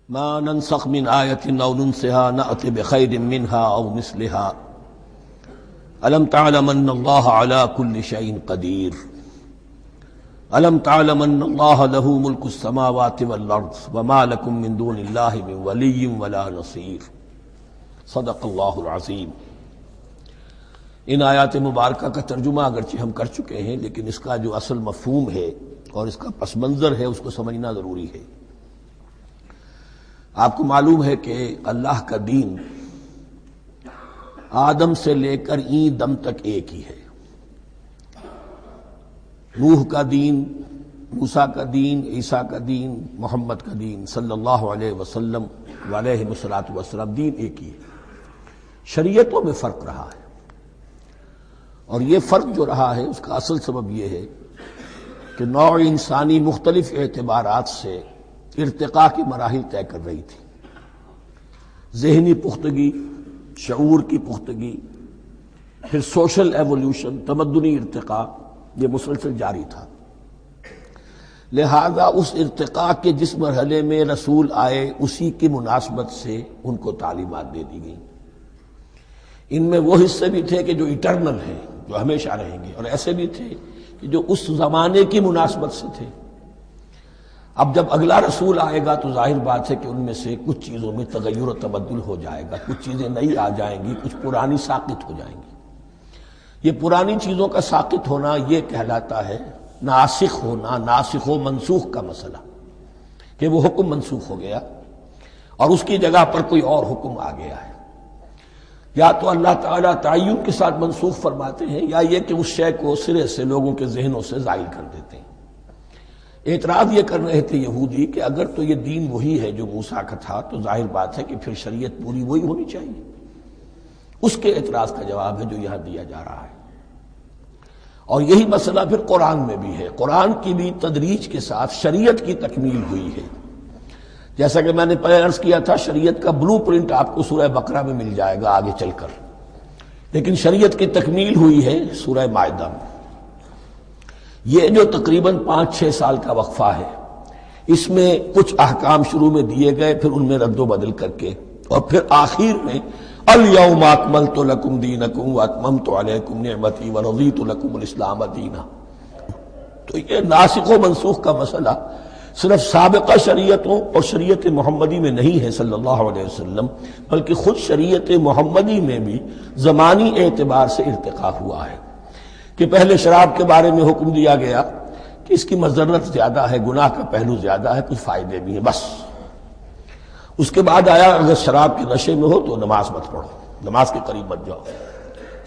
ما ننسخ من آية أو ننسها نأتي بخير منها أو مثلها ألم تعلم أن الله على كل شيء قدير ألم تعلم أن الله له ملك السماوات والأرض وما لكم من دون الله من ولي ولا نصير صدق اللہ العظیم۔ ان آیات مبارکہ کا ترجمہ اگرچہ ہم کر چکے ہیں، لیکن اس کا جو اصل مفہوم ہے اور اس کا پس منظر ہے اس کو سمجھنا ضروری ہے۔ آپ کو معلوم ہے کہ اللہ کا دین آدم سے لے کر این دم تک ایک ہی ہے۔ نوح کا دین، موسیٰ کا دین، عیسیٰ کا دین، محمد کا دین صلی اللہ علیہ وسلم علیہ الصلوۃ دین ایک ہی ہے۔ شریعتوں میں فرق رہا ہے، اور یہ فرق جو رہا ہے اس کا اصل سبب یہ ہے کہ نوع انسانی مختلف اعتبارات سے ارتقاء کی مراحل طے کر رہی تھی۔ ذہنی پختگی، شعور کی پختگی، پھر سوشل ایولیوشن، تمدنی ارتقاء، یہ مسلسل جاری تھا۔ لہذا اس ارتقاء کے جس مرحلے میں رسول آئے اسی کی مناسبت سے ان کو تعلیمات دے دی گئیں۔ ان میں وہ حصے بھی تھے کہ جو ایٹرنل ہیں، جو ہمیشہ رہیں گے، اور ایسے بھی تھے کہ جو اس زمانے کی مناسبت سے تھے۔ اب جب اگلا رسول آئے گا تو ظاہر بات ہے کہ ان میں سے کچھ چیزوں میں تغیر و تبدل ہو جائے گا، کچھ چیزیں نئی آ جائیں گی، کچھ پرانی ساقط ہو جائیں گی۔ یہ پرانی چیزوں کا ساقط ہونا یہ کہلاتا ہے ناسخ ہونا، ناسخ و منسوخ کا مسئلہ، کہ وہ حکم منسوخ ہو گیا اور اس کی جگہ پر کوئی اور حکم آ گیا ہے۔ یا تو اللہ تعالیٰ تعین کے ساتھ منسوخ فرماتے ہیں، یا یہ کہ اس شے کو سرے سے لوگوں کے ذہنوں سے زائل کر دیتے ہیں۔ اعتراض یہ کر رہے تھے یہودی کہ اگر تو یہ دین وہی ہے جو موسیٰ کا تھا تو ظاہر بات ہے کہ پھر شریعت پوری وہی ہونی چاہیے۔ اس کے اعتراض کا جواب ہے جو یہاں دیا جا رہا ہے، اور یہی مسئلہ پھر قرآن میں بھی ہے۔ قرآن کی بھی تدریج کے ساتھ شریعت کی تکمیل ہوئی ہے۔ جیسا کہ میں نے پہلے عرض کیا تھا، شریعت کا بلو پرنٹ آپ کو سورہ بقرہ میں مل جائے گا آگے چل کر، لیکن شریعت کی تکمیل ہوئی ہے سورہ مائدہ میں۔ یہ جو تقریباً 5-6 سال کا وقفہ ہے، اس میں کچھ احکام شروع میں دیے گئے، پھر ان میں رد و بدل کر کے، اور پھر آخر میں الیوم اکملت لکم دینکم واتممت علیکم نعمتی ورضیت لکم الاسلام دینا۔ تو یہ ناسخ و منسوخ کا مسئلہ صرف سابقہ شریعتوں اور شریعت محمدی میں نہیں ہے صلی اللہ علیہ وسلم، بلکہ خود شریعت محمدی میں بھی زمانی اعتبار سے ارتقاء ہوا ہے۔ کہ پہلے شراب کے بارے میں حکم دیا گیا کہ اس کی مضرت زیادہ ہے، گناہ کا پہلو زیادہ ہے، کچھ فائدے بھی ہیں، بس۔ اس کے بعد آیا اگر شراب کے نشے میں ہو تو نماز مت پڑھو، نماز کے قریب مت جاؤ۔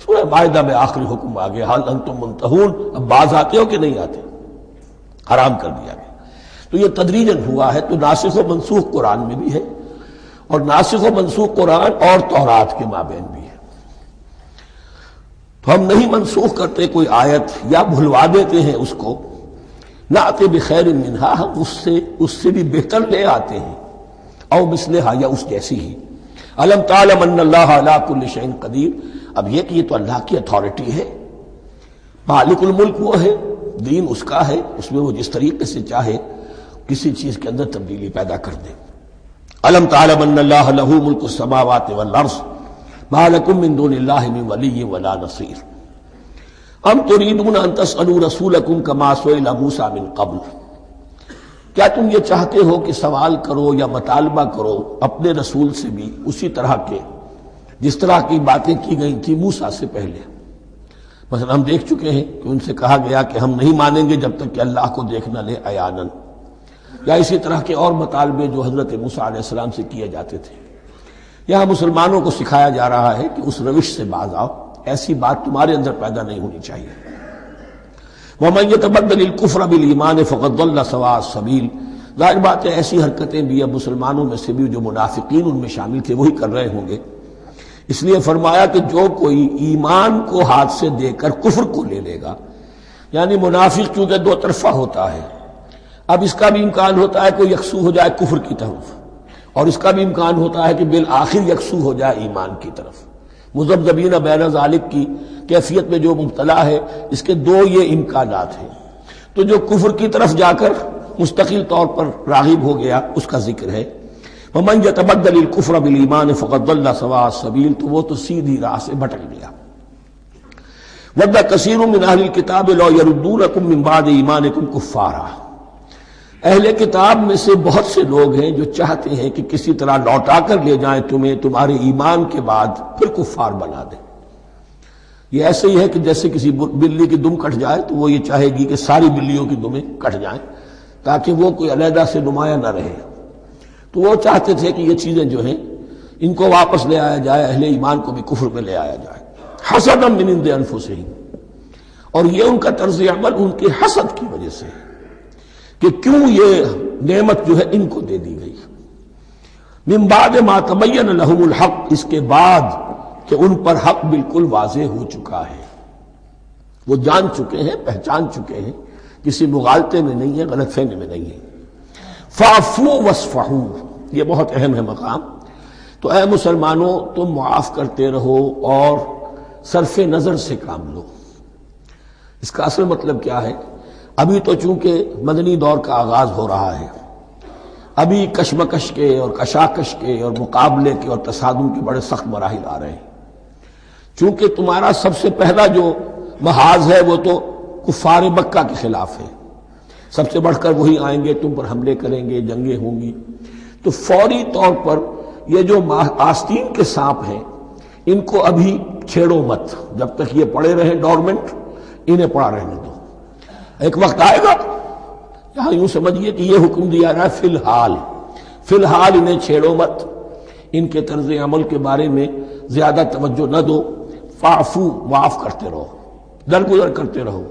سورہ مائدہ میں آخری حکم آ گیا، حل انتم منتہون، اب باز آتے ہو کہ نہیں آتے، حرام کر دیا گیا۔ تو یہ تدریجاً ہوا ہے۔ تو ناسخ و منسوخ قرآن میں بھی ہے، اور ناسخ و منسوخ قرآن اور تورات کے مابین بھی ہے۔ تو ہم نہیں منسوخ کرتے کوئی آیت یا بھلوا دیتے ہیں اس کو، نأتی بخیر منہا، ہم اس سے بھی بہتر لے آتے ہیں، او مثلہا، یا اس جیسی ہی۔ علم تعلم ان اللہ علی کل شیء قدیر، اب یہ کہ یہ تو اللہ کی اتھارٹی ہے، مالک الملک وہ ہے، دین اس کا ہے، اس میں وہ جس طریقے سے چاہے کسی چیز کے اندر تبدیلی پیدا کر دے۔ علم تعلم ان اللہ لہ ملک السماوات والارض ما لکم من دون اللہ من ولی ولا نصیر ام تریدون ان تسألوا رسولکم کما سئل موسیٰ من قبل، کیا تم یہ چاہتے ہو کہ سوال کرو یا مطالبہ کرو اپنے رسول سے بھی اسی طرح کے جس طرح کی باتیں کی گئی تھی موسیٰ سے پہلے؟ مثلا ہم دیکھ چکے ہیں کہ ان سے کہا گیا کہ ہم نہیں مانیں گے جب تک کہ اللہ کو دیکھ نہ لے عیاناً، یا اسی طرح کے اور مطالبے جو حضرت موسیٰ علیہ السلام سے کیے جاتے تھے۔ یہاں مسلمانوں کو سکھایا جا رہا ہے کہ اس روش سے باز آؤ، ایسی بات تمہارے اندر پیدا نہیں ہونی چاہیے۔ وَمَن يَتَبَدَّلِ الْكُفْرَ بِالْإِيمَانِ فَقَدْ ضَلَّ سَوَاءَ السَّبِيلِ، ظاہر بات ہے ایسی حرکتیں بھی اب مسلمانوں میں سے بھی جو منافقین ان میں شامل تھے وہی کر رہے ہوں گے۔ اس لیے فرمایا کہ جو کوئی ایمان کو ہاتھ سے دے کر کفر کو لے لے گا، یعنی منافق چونکہ دو طرفہ ہوتا ہے، اب اس کا بھی امکان ہوتا ہے کہ یکسو ہو جائے کفر کی طرف، اور اس کا بھی امکان ہوتا ہے کہ بالآخر یکسو ہو جائے ایمان کی طرف۔ مذبذبین بین ذالک کی کیفیت میں جو مبتلا ہے، اس کے دو یہ امکانات ہیں۔ تو جو کفر کی طرف جا کر مستقل طور پر راغب ہو گیا اس کا ذکر ہے، ومن يتبدل الكفر بالایمان فقد ضل سواء السبیل، تو وہ تو سیدھی راہ سے بھٹک گیا۔ ود کثیر من اہل الکتاب لو یردونکم من بعد ایمانکم کفارا، اہل کتاب میں سے بہت سے لوگ ہیں جو چاہتے ہیں کہ کسی طرح لوٹا کر لے جائیں تمہیں تمہارے ایمان کے بعد، پھر کفار بنا دیں۔ یہ ایسے ہی ہے کہ جیسے کسی بلی کی دم کٹ جائے تو وہ یہ چاہے گی کہ ساری بلیوں کی دمیں کٹ جائیں تاکہ وہ کوئی علیحدہ سے نمایاں نہ رہے۔ تو وہ چاہتے تھے کہ یہ چیزیں جو ہیں ان کو واپس لے آیا جائے، اہل ایمان کو بھی کفر میں لے آیا جائے، حسدا من عند انفسہم، اور یہ ان کا طرز عمل ان کے حسد کی وجہ سے کہ کیوں یہ نعمت جو ہے ان کو دے دی گئی۔ من بعد ما تبین لہم الحق، اس کے بعد کہ ان پر حق بالکل واضح ہو چکا ہے، وہ جان چکے ہیں، پہچان چکے ہیں، کسی مغالطے میں نہیں ہے، غلط فہمی میں نہیں ہے۔ فاعفوا واصفحوا، یہ بہت اہم ہے مقام۔ تو اے مسلمانوں تم معاف کرتے رہو اور صرف نظر سے کام لو۔ اس کا اصل مطلب کیا ہے؟ ابھی تو چونکہ مدنی دور کا آغاز ہو رہا ہے، ابھی کشمکش کے اور کشاکش کے اور مقابلے کے اور تصادم کے بڑے سخت مراحل آ رہے ہیں۔ چونکہ تمہارا سب سے پہلا جو محاذ ہے وہ تو کفار مکہ کے خلاف ہے، سب سے بڑھ کر وہی آئیں گے، تم پر حملے کریں گے، جنگیں ہوں گی۔ تو فوری طور پر یہ جو آستین کے سانپ ہیں ان کو ابھی چھیڑو مت، جب تک یہ پڑے رہیں ڈورمنٹ، انہیں پڑا رہنے دو۔ ایک وقت آئے گا، یہاں یوں سمجھیے کہ یہ حکم دیا رہا ہے فی الحال انہیں چھیڑو مت، ان کے طرز عمل کے بارے میں زیادہ توجہ نہ دو، فاعفو، معاف کرتے رہو، درگزر کرتے رہو۔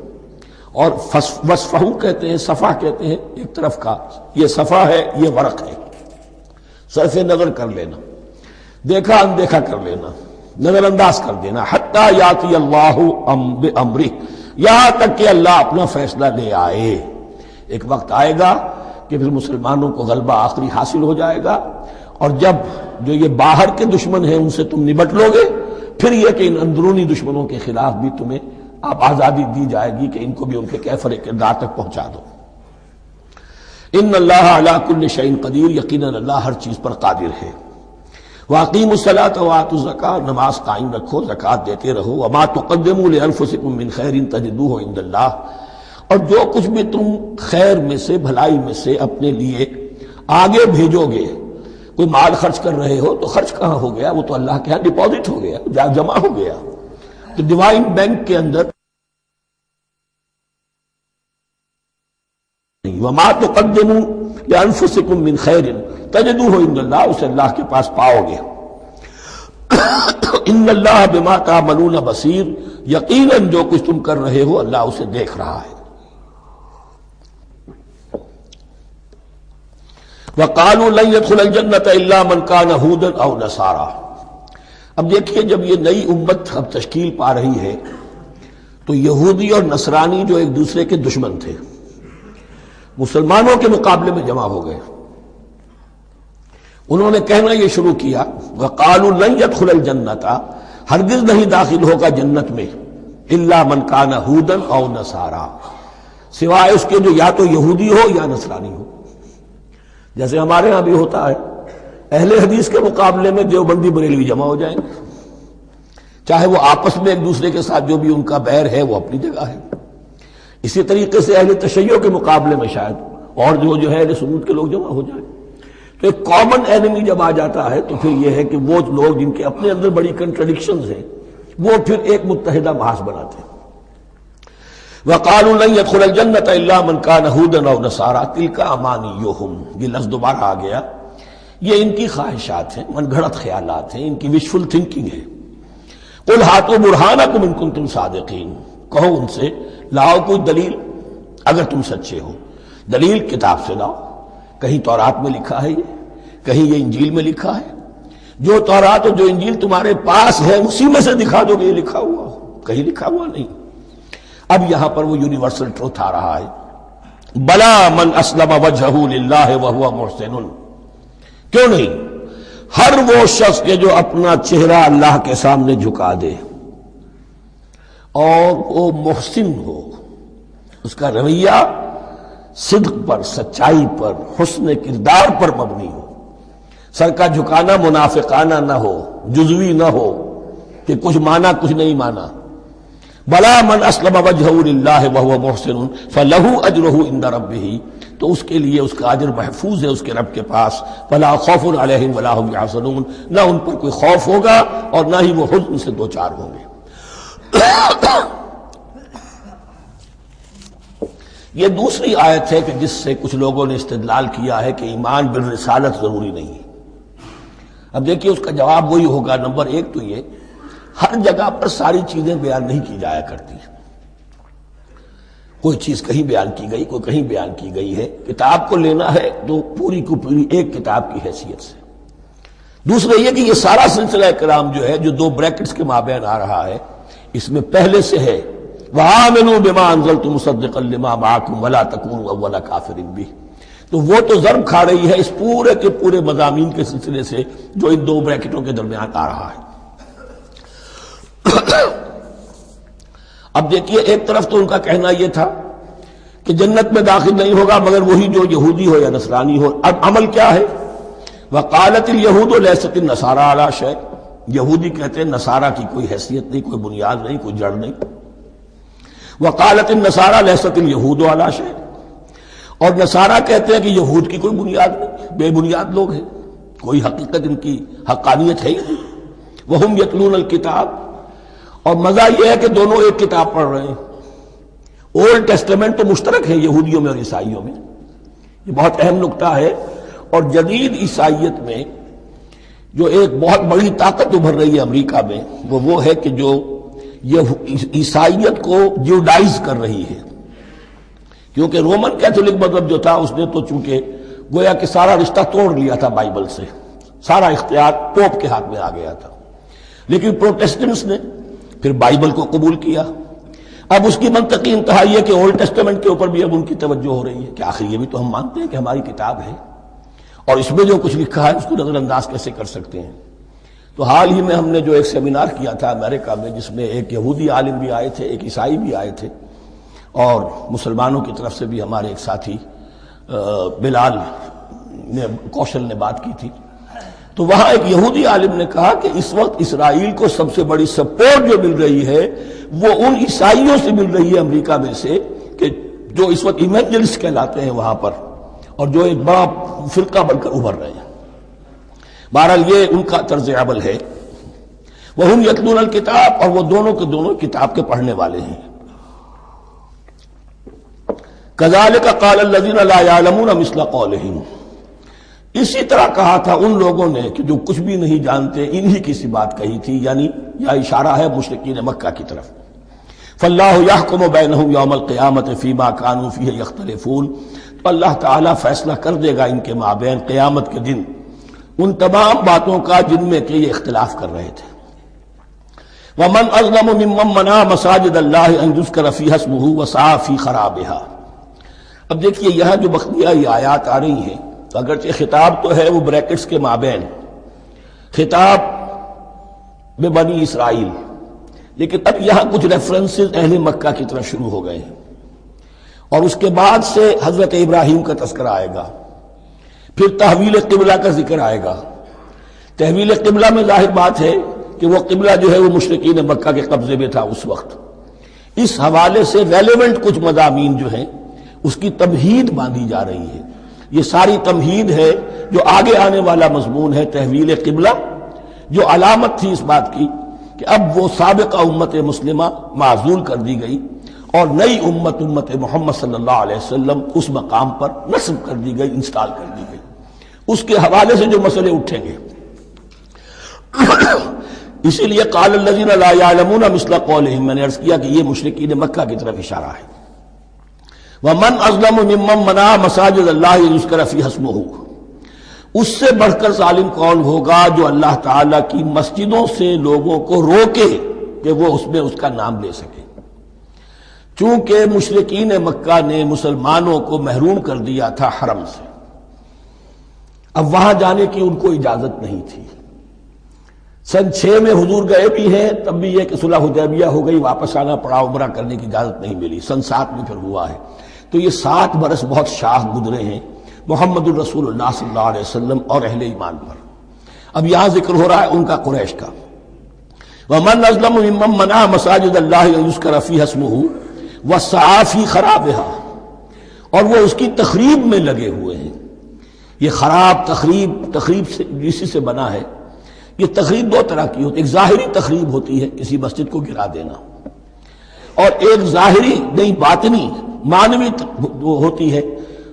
اور وصفحو کہتے ہیں، صفح کہتے ہیں ایک طرف کا، یہ صفح ہے، یہ ورق ہے، صرف نظر کر لینا، دیکھا اندیکھا کر لینا، نظر انداز کر دینا، حتی یاتی اللہ بامرہ، یہاں تک کہ اللہ اپنا فیصلہ لے آئے۔ ایک وقت آئے گا کہ پھر مسلمانوں کو غلبہ آخری حاصل ہو جائے گا، اور جب جو یہ باہر کے دشمن ہیں ان سے تم نبٹ لو گے، پھر یہ کہ ان اندرونی دشمنوں کے خلاف بھی تمہیں اب آزادی دی جائے گی کہ ان کو بھی ان کے کیفر کردار تک پہنچا دو۔ ان اللہ علی کل شیء قدیر، یقیناً اللہ ہر چیز پر قادر ہے۔ واقیموا الصلاۃ وآتوا الزکاۃ، نماز قائم رکھو، زکوٰۃ دیتے رہو۔ وما تقدموا لانفسکم من خیر تجدوہ عند اللہ، اور جو کچھ بھی تم خیر میں سے، بھلائی میں سے اپنے لیے آگے بھیجو گے، کوئی مال خرچ کر رہے ہو تو خرچ کہاں ہو گیا؟ وہ تو اللہ کے ہاں ڈپازٹ ہو گیا، جمع ہو گیا، تو ڈیوائن بینک کے اندر۔ وما تقدموا لانفسکم من خیر تجدوہ عند اللہ، اسے اللہ کے پاس پاؤ گے۔ ان اللہ بما تعملون بصیر، یقیناً جو کچھ تم کر رہے ہو اللہ اسے دیکھ رہا ہے۔ وقالوا لن يدخل الجنة الا من كان هودا او نصارى، اب دیکھیے جب یہ نئی امت اب تشکیل پا رہی ہے تو یہودی اور نصرانی جو ایک دوسرے کے دشمن تھے مسلمانوں کے مقابلے میں جمع ہو گئے، انہوں نے کہنا یہ شروع کیا، وقالوا لن يدخل الجنة، ہرگز نہیں داخل ہوگا جنت میں، الا من كان هودا او نصارى، سوائے اس کے جو یا تو یہودی ہو یا نصرانی ہو۔ جیسے ہمارے ہاں بھی ہوتا ہے، اہل حدیث کے مقابلے میں دیوبندی بریلوی جمع ہو جائیں گے، چاہے وہ آپس میں ایک دوسرے کے ساتھ جو بھی ان کا بیر ہے وہ اپنی جگہ ہے۔ اسی طریقے سے اہل تشیع کے مقابلے میں شاید اور جو ہے اہل سنت کے لوگ جمع ہو جائیں۔ تو ایک کامن اینمی جب آ جاتا ہے تو پھر یہ ہے کہ وہ لوگ جن کے اپنے اندر بڑی کنٹرڈکشنز ہیں وہ پھر ایک متحدہ محاذ بناتے ہیں۔ وقالوا لن يدخل الجنة الا من كان هودا او نصارى تلك امانيهم، یہ لفظ دوبارہ آ گیا، یہ ان کی خواہشات ہیں، من گھڑت خیالات ہیں، ان کی وشفل تھنکنگ ہے۔ قل هاتوا برهانكم ان كنتم صادقين، کہو ان سے لاؤ کوئی دلیل اگر تم سچے ہو، دلیل کتاب سے لاؤ، کہیں تورات میں لکھا ہے یہ، کہیں یہ انجیل میں لکھا ہے، جو تورات اور جو انجیل تمہارے پاس ہے اسی میں سے دکھا دو کہ یہ لکھا ہوا ہو، کہیں لکھا ہوا نہیں۔ اب یہاں پر وہ یونیورسل ٹروتھ آ رہا ہے، بلا من اسلم وجہہ للہ وہو محسن، کیوں نہیں، ہر وہ شخص کے جو اپنا چہرہ اللہ کے سامنے جھکا دے اور وہ محسن ہو، اس کا رویہ صدق پر، سچائی پر، حسن کردار پر مبنی ہو، سر کا جھکانا منافقانہ نہ ہو، جزوی نہ ہو کہ کچھ مانا کچھ نہیں مانا. بلا من اسلم وجهه للہ وهو محسن فلہ اجرہ عند ربہ، تو اس کے لیے اس کا اجر محفوظ ہے اس کے رب کے پاس. فلا خوف علیہم ولا هم يحزنون، نہ ان پر کوئی خوف ہوگا اور نہ ہی وہ حزن سے دوچار ہوں گے. یہ دوسری آیت ہے کہ جس سے کچھ لوگوں نے استدلال کیا ہے کہ ایمان بالرسالت ضروری نہیں ہے. اب دیکھیے اس کا جواب وہی ہوگا. نمبر ایک تو یہ، ہر جگہ پر ساری چیزیں بیان نہیں کی جایا کرتی. کوئی چیز کہیں بیان کی گئی، کوئی کہیں بیان کی گئی ہے. کتاب کو لینا ہے تو پوری کو پوری ایک کتاب کی حیثیت سے. دوسرا یہ کہ یہ سارا سلسلہ کرام جو ہے، جو دو بریکٹس کے مابین آ رہا ہے، اس میں پہلے سے ہے وَآمِنُوا بِمَا أَنزَلْتُ مُصَدِّقًا لِمَا مَعَكُمْ وَلَا تَكُونُوا أَوَّلَ كَافِرٍ بِهِ. تو وہ تو ضرب کھا رہی ہے اس پورے کے پورے مضامین کے سلسلے سے جو ان دو بریکٹوں کے درمیان آ رہا ہے. اب دیکھیے، ایک طرف تو ان کا کہنا یہ تھا کہ جنت میں داخل نہیں ہوگا مگر وہی جو یہودی ہو یا نصرانی ہو. اب عمل کیا ہے؟ وقالت اليہود لیست النصارى علی شیء، یہودی کہتے ہیں نصارہ کی کوئی حیثیت نہیں، کوئی بنیاد نہیں، کوئی جڑ نہیں. وقالت النصارى لیست اليہود علی شیء، اور نصارہ کہتے ہیں کہ یہود کی کوئی بنیاد نہیں، بے بنیاد لوگ ہیں، کوئی حقیقت ان کی حقانیت ہے ہی نہیں. وہم یتلون الکتاب، اور مزہ یہ ہے کہ دونوں ایک کتاب پڑھ رہے ہیں. اولڈ ٹیسٹمنٹ تو مشترک ہے یہودیوں میں اور عیسائیوں میں، یہ بہت اہم نکتہ ہے. اور جدید عیسائیت میں جو ایک بہت بڑی طاقت ابھر رہی ہے امریکہ میں، وہ ہے کہ جو یہ عیسائیت کو جیوڈائز کر رہی ہے. کیونکہ رومن کیتھولک مذہب جو تھا اس نے تو چونکہ گویا کہ سارا رشتہ توڑ لیا تھا بائبل سے، سارا اختیار پوپ کے ہاتھ میں آ گیا تھا. لیکن پروٹیسٹنٹس نے پھر بائبل کو قبول کیا. اب اس کی منطقی انتہا یہ کہ اولڈ ٹیسٹمنٹ کے اوپر بھی اب ان کی توجہ ہو رہی ہے کہ آخر یہ بھی تو ہم مانتے ہیں کہ ہماری کتاب ہے، اور اس میں جو کچھ لکھا ہے اس کو نظر انداز کیسے کر سکتے ہیں. تو حال ہی میں ہم نے جو ایک سیمینار کیا تھا امریکہ میں، جس میں ایک یہودی عالم بھی آئے تھے، ایک عیسائی بھی آئے تھے، اور مسلمانوں کی طرف سے بھی ہمارے ایک ساتھی بلال کوشل نے بات کی تھی. تو وہاں ایک یہودی عالم نے کہا کہ اس وقت اسرائیل کو سب سے بڑی سپورٹ جو مل رہی ہے وہ ان عیسائیوں سے مل رہی ہے امریکہ میں سے، کہ جو اس وقت ایونجلسٹ کہلاتے ہیں وہاں پر، اور جو ایک بڑا فرقہ بن کر ابھر رہے ہیں. بہرحال یہ ان کا طرز عمل ہے. وَهُمْ يَتْلُونَ الْكِتَابَ، اور وہ دونوں کے دونوں کتاب کے پڑھنے والے ہیں. كَذَلِكَ قَالَ الَّذِينَ لَا يَعْلَمُونَ مِثْلَ قَوْلِهِمْ، اسی طرح کہا تھا ان لوگوں نے کہ جو کچھ بھی نہیں جانتے انہی کی سی بات کہی تھی، یعنی یہ اشارہ ہے مشرکین مکہ کی طرف. فاللہ یحکم بینہم یوم القیامت فیما کانوا فیہ یختلفون، تو اللہ تعالیٰ فیصلہ کر دے گا ان کے مابین قیامت کے دن ان تمام باتوں کا جن میں کہ یہ اختلاف کر رہے تھے. ومن اظلم ممن منع مساجد اللہ ان یذکر فیہا اسمہ وسعی فی خرابہا. اب دیکھیے یہاں جو بقیہ یہ آیات آ رہی ہیں، اگرچہ خطاب تو ہے وہ بریکٹس کے مابین، خطاب میں بنی اسرائیل، لیکن اب یہاں کچھ ریفرنسز اہل مکہ کی طرف شروع ہو گئے ہیں، اور اس کے بعد سے حضرت ابراہیم کا تذکرہ آئے گا، پھر تحویل قبلہ کا ذکر آئے گا. تحویل قبلہ میں ظاہر بات ہے کہ وہ قبلہ جو ہے وہ مشرکین مکہ کے قبضے میں تھا اس وقت. اس حوالے سے ریلیونٹ کچھ مضامین جو ہیں اس کی تمہید باندھی جا رہی ہے. یہ ساری تمہید ہے جو آگے آنے والا مضمون ہے تحویل قبلہ، جو علامت تھی اس بات کی کہ اب وہ سابقہ امت مسلمہ معزول کر دی گئی اور نئی امت محمد صلی اللہ علیہ وسلم اس مقام پر نصب کر دی گئی، انسٹال کر دی گئی. اس کے حوالے سے جو مسئلے اٹھیں گے اسی لیے قال الذین لا یعلمون مثل قولہم، میں نے عرض کیا کہ یہ مشرکین مکہ کی طرف اشارہ ہے. ومن اظلم ممن منع مساجد اللہ یذکر فیہا اسمہ، اس سے بڑھ کر ظالم کون ہوگا جو اللہ تعالیٰ کی مسجدوں سے لوگوں کو روکے کہ وہ اس میں اس کا نام لے سکے. چونکہ مشرکین مکہ نے مسلمانوں کو محروم کر دیا تھا حرم سے، اب وہاں جانے کی ان کو اجازت نہیں تھی. سن 6 میں حضور گئے بھی ہیں، تب بھی یہ کہ صلح حدیبیہ ہو گئی، واپس آنا پڑا، عمرہ کرنے کی اجازت نہیں ملی. سن 7 میں پھر ہوا ہے. تو یہ 7 برس بہت شاہ گزرے ہیں محمد الرسول اللہ صلی اللہ علیہ وسلم اور اہل ایمان پر. اب یہاں ذکر ہو رہا ہے ان کا، قریش کا۔ وَمَنْ أَظْلَمُ مِمَّنْ مَنَعَ مَسَاجِدَ اللَّهِ أَن يُذْكَرَ فِيهَا اسْمُهُ وَسَعَىٰ فِي خَرَابِهَا، اور وہ اس کی تخریب میں لگے ہوئے ہیں۔ یہ خراب تخریب سے اسی سے بنا ہے۔ یہ تخریب دو طرح کی ہوتی ہے، ایک ظاہری تخریب ہوتی ہے، کسی مسجد کو گرا دینا، اور ایک ظاہری نہیں باطنی معنوی ہوتی ہے۔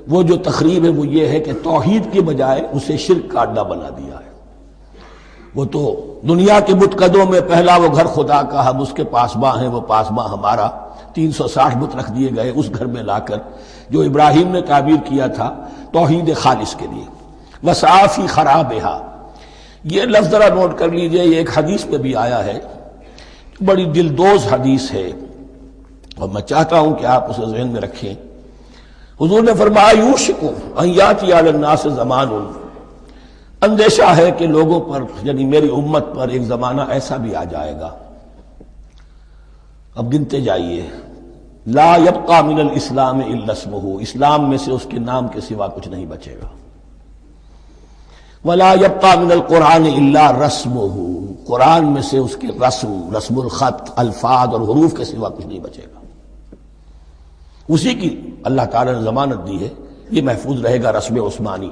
وہ جو تخریب ہے وہ یہ ہے کہ توحید کی بجائے اسے شرک کا اڈا بنا دیا ہے۔ وہ تو دنیا کے بت قدوں میں پہلا وہ گھر خدا کا، ہم اس کے پاسباں ہیں، وہ پاسباں ہمارا، 360 بت رکھ دیے گئے اس گھر میں لا کر، جو ابراہیم نے تعبیر کیا تھا توحید خالص کے لیے۔ وَسَعَىٰ فِي خَرَابِهَا، یہ لفظ ذرا نوٹ کر لیجئے، یہ ایک حدیث میں بھی آیا ہے، بڑی دلدوز حدیث ہے، اور میں چاہتا ہوں کہ آپ اسے ذہن میں رکھیں۔ حضور نے فرمایا یوشک ان یاتی علی الناس زمان، اندیشہ ہے کہ لوگوں پر یعنی میری امت پر ایک زمانہ ایسا بھی آ جائے گا، اب گنتے جائیے، لا یبقى من الاسلام الا اسمہ، اسلام میں سے اس کے نام کے سوا کچھ نہیں بچے گا، ولا یبقى من القرآن الا رسمہ، قرآن میں سے اس کے رسم الخط، الفاظ اور حروف کے سوا کچھ نہیں بچے گا۔ اسی کی اللہ تعالی نے ضمانت دی ہے، یہ محفوظ رہے گا رسم عثمانی۔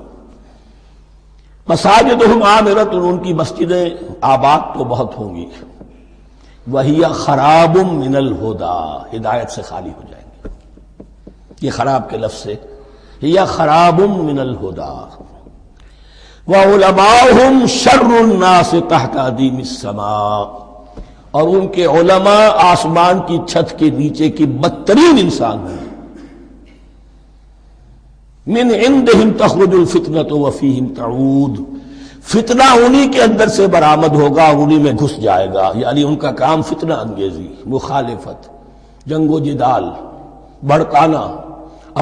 مساجدہم عامرۃ، ان کی مسجدیں آباد تو بہت ہوں گی، وہی خراب من الہدی، ہدایت سے خالی ہو جائیں گے۔ یہ خراب کے لفظ سے ہی خراب من الہدی، وعلماؤہم شر الناس تحت ادیم السماء، اور ان کے علماء آسمان کی چھت کے نیچے کی بدترین انسان ہیں۔ من عندہم تخرج الفتنۃ وفیہم تعود، فتنہ انہی کے اندر سے برآمد ہوگا، انہی میں گھس جائے گا، یعنی ان کا کام فتنہ انگیزی، مخالفت، جنگ و جدال، بھڑکانا،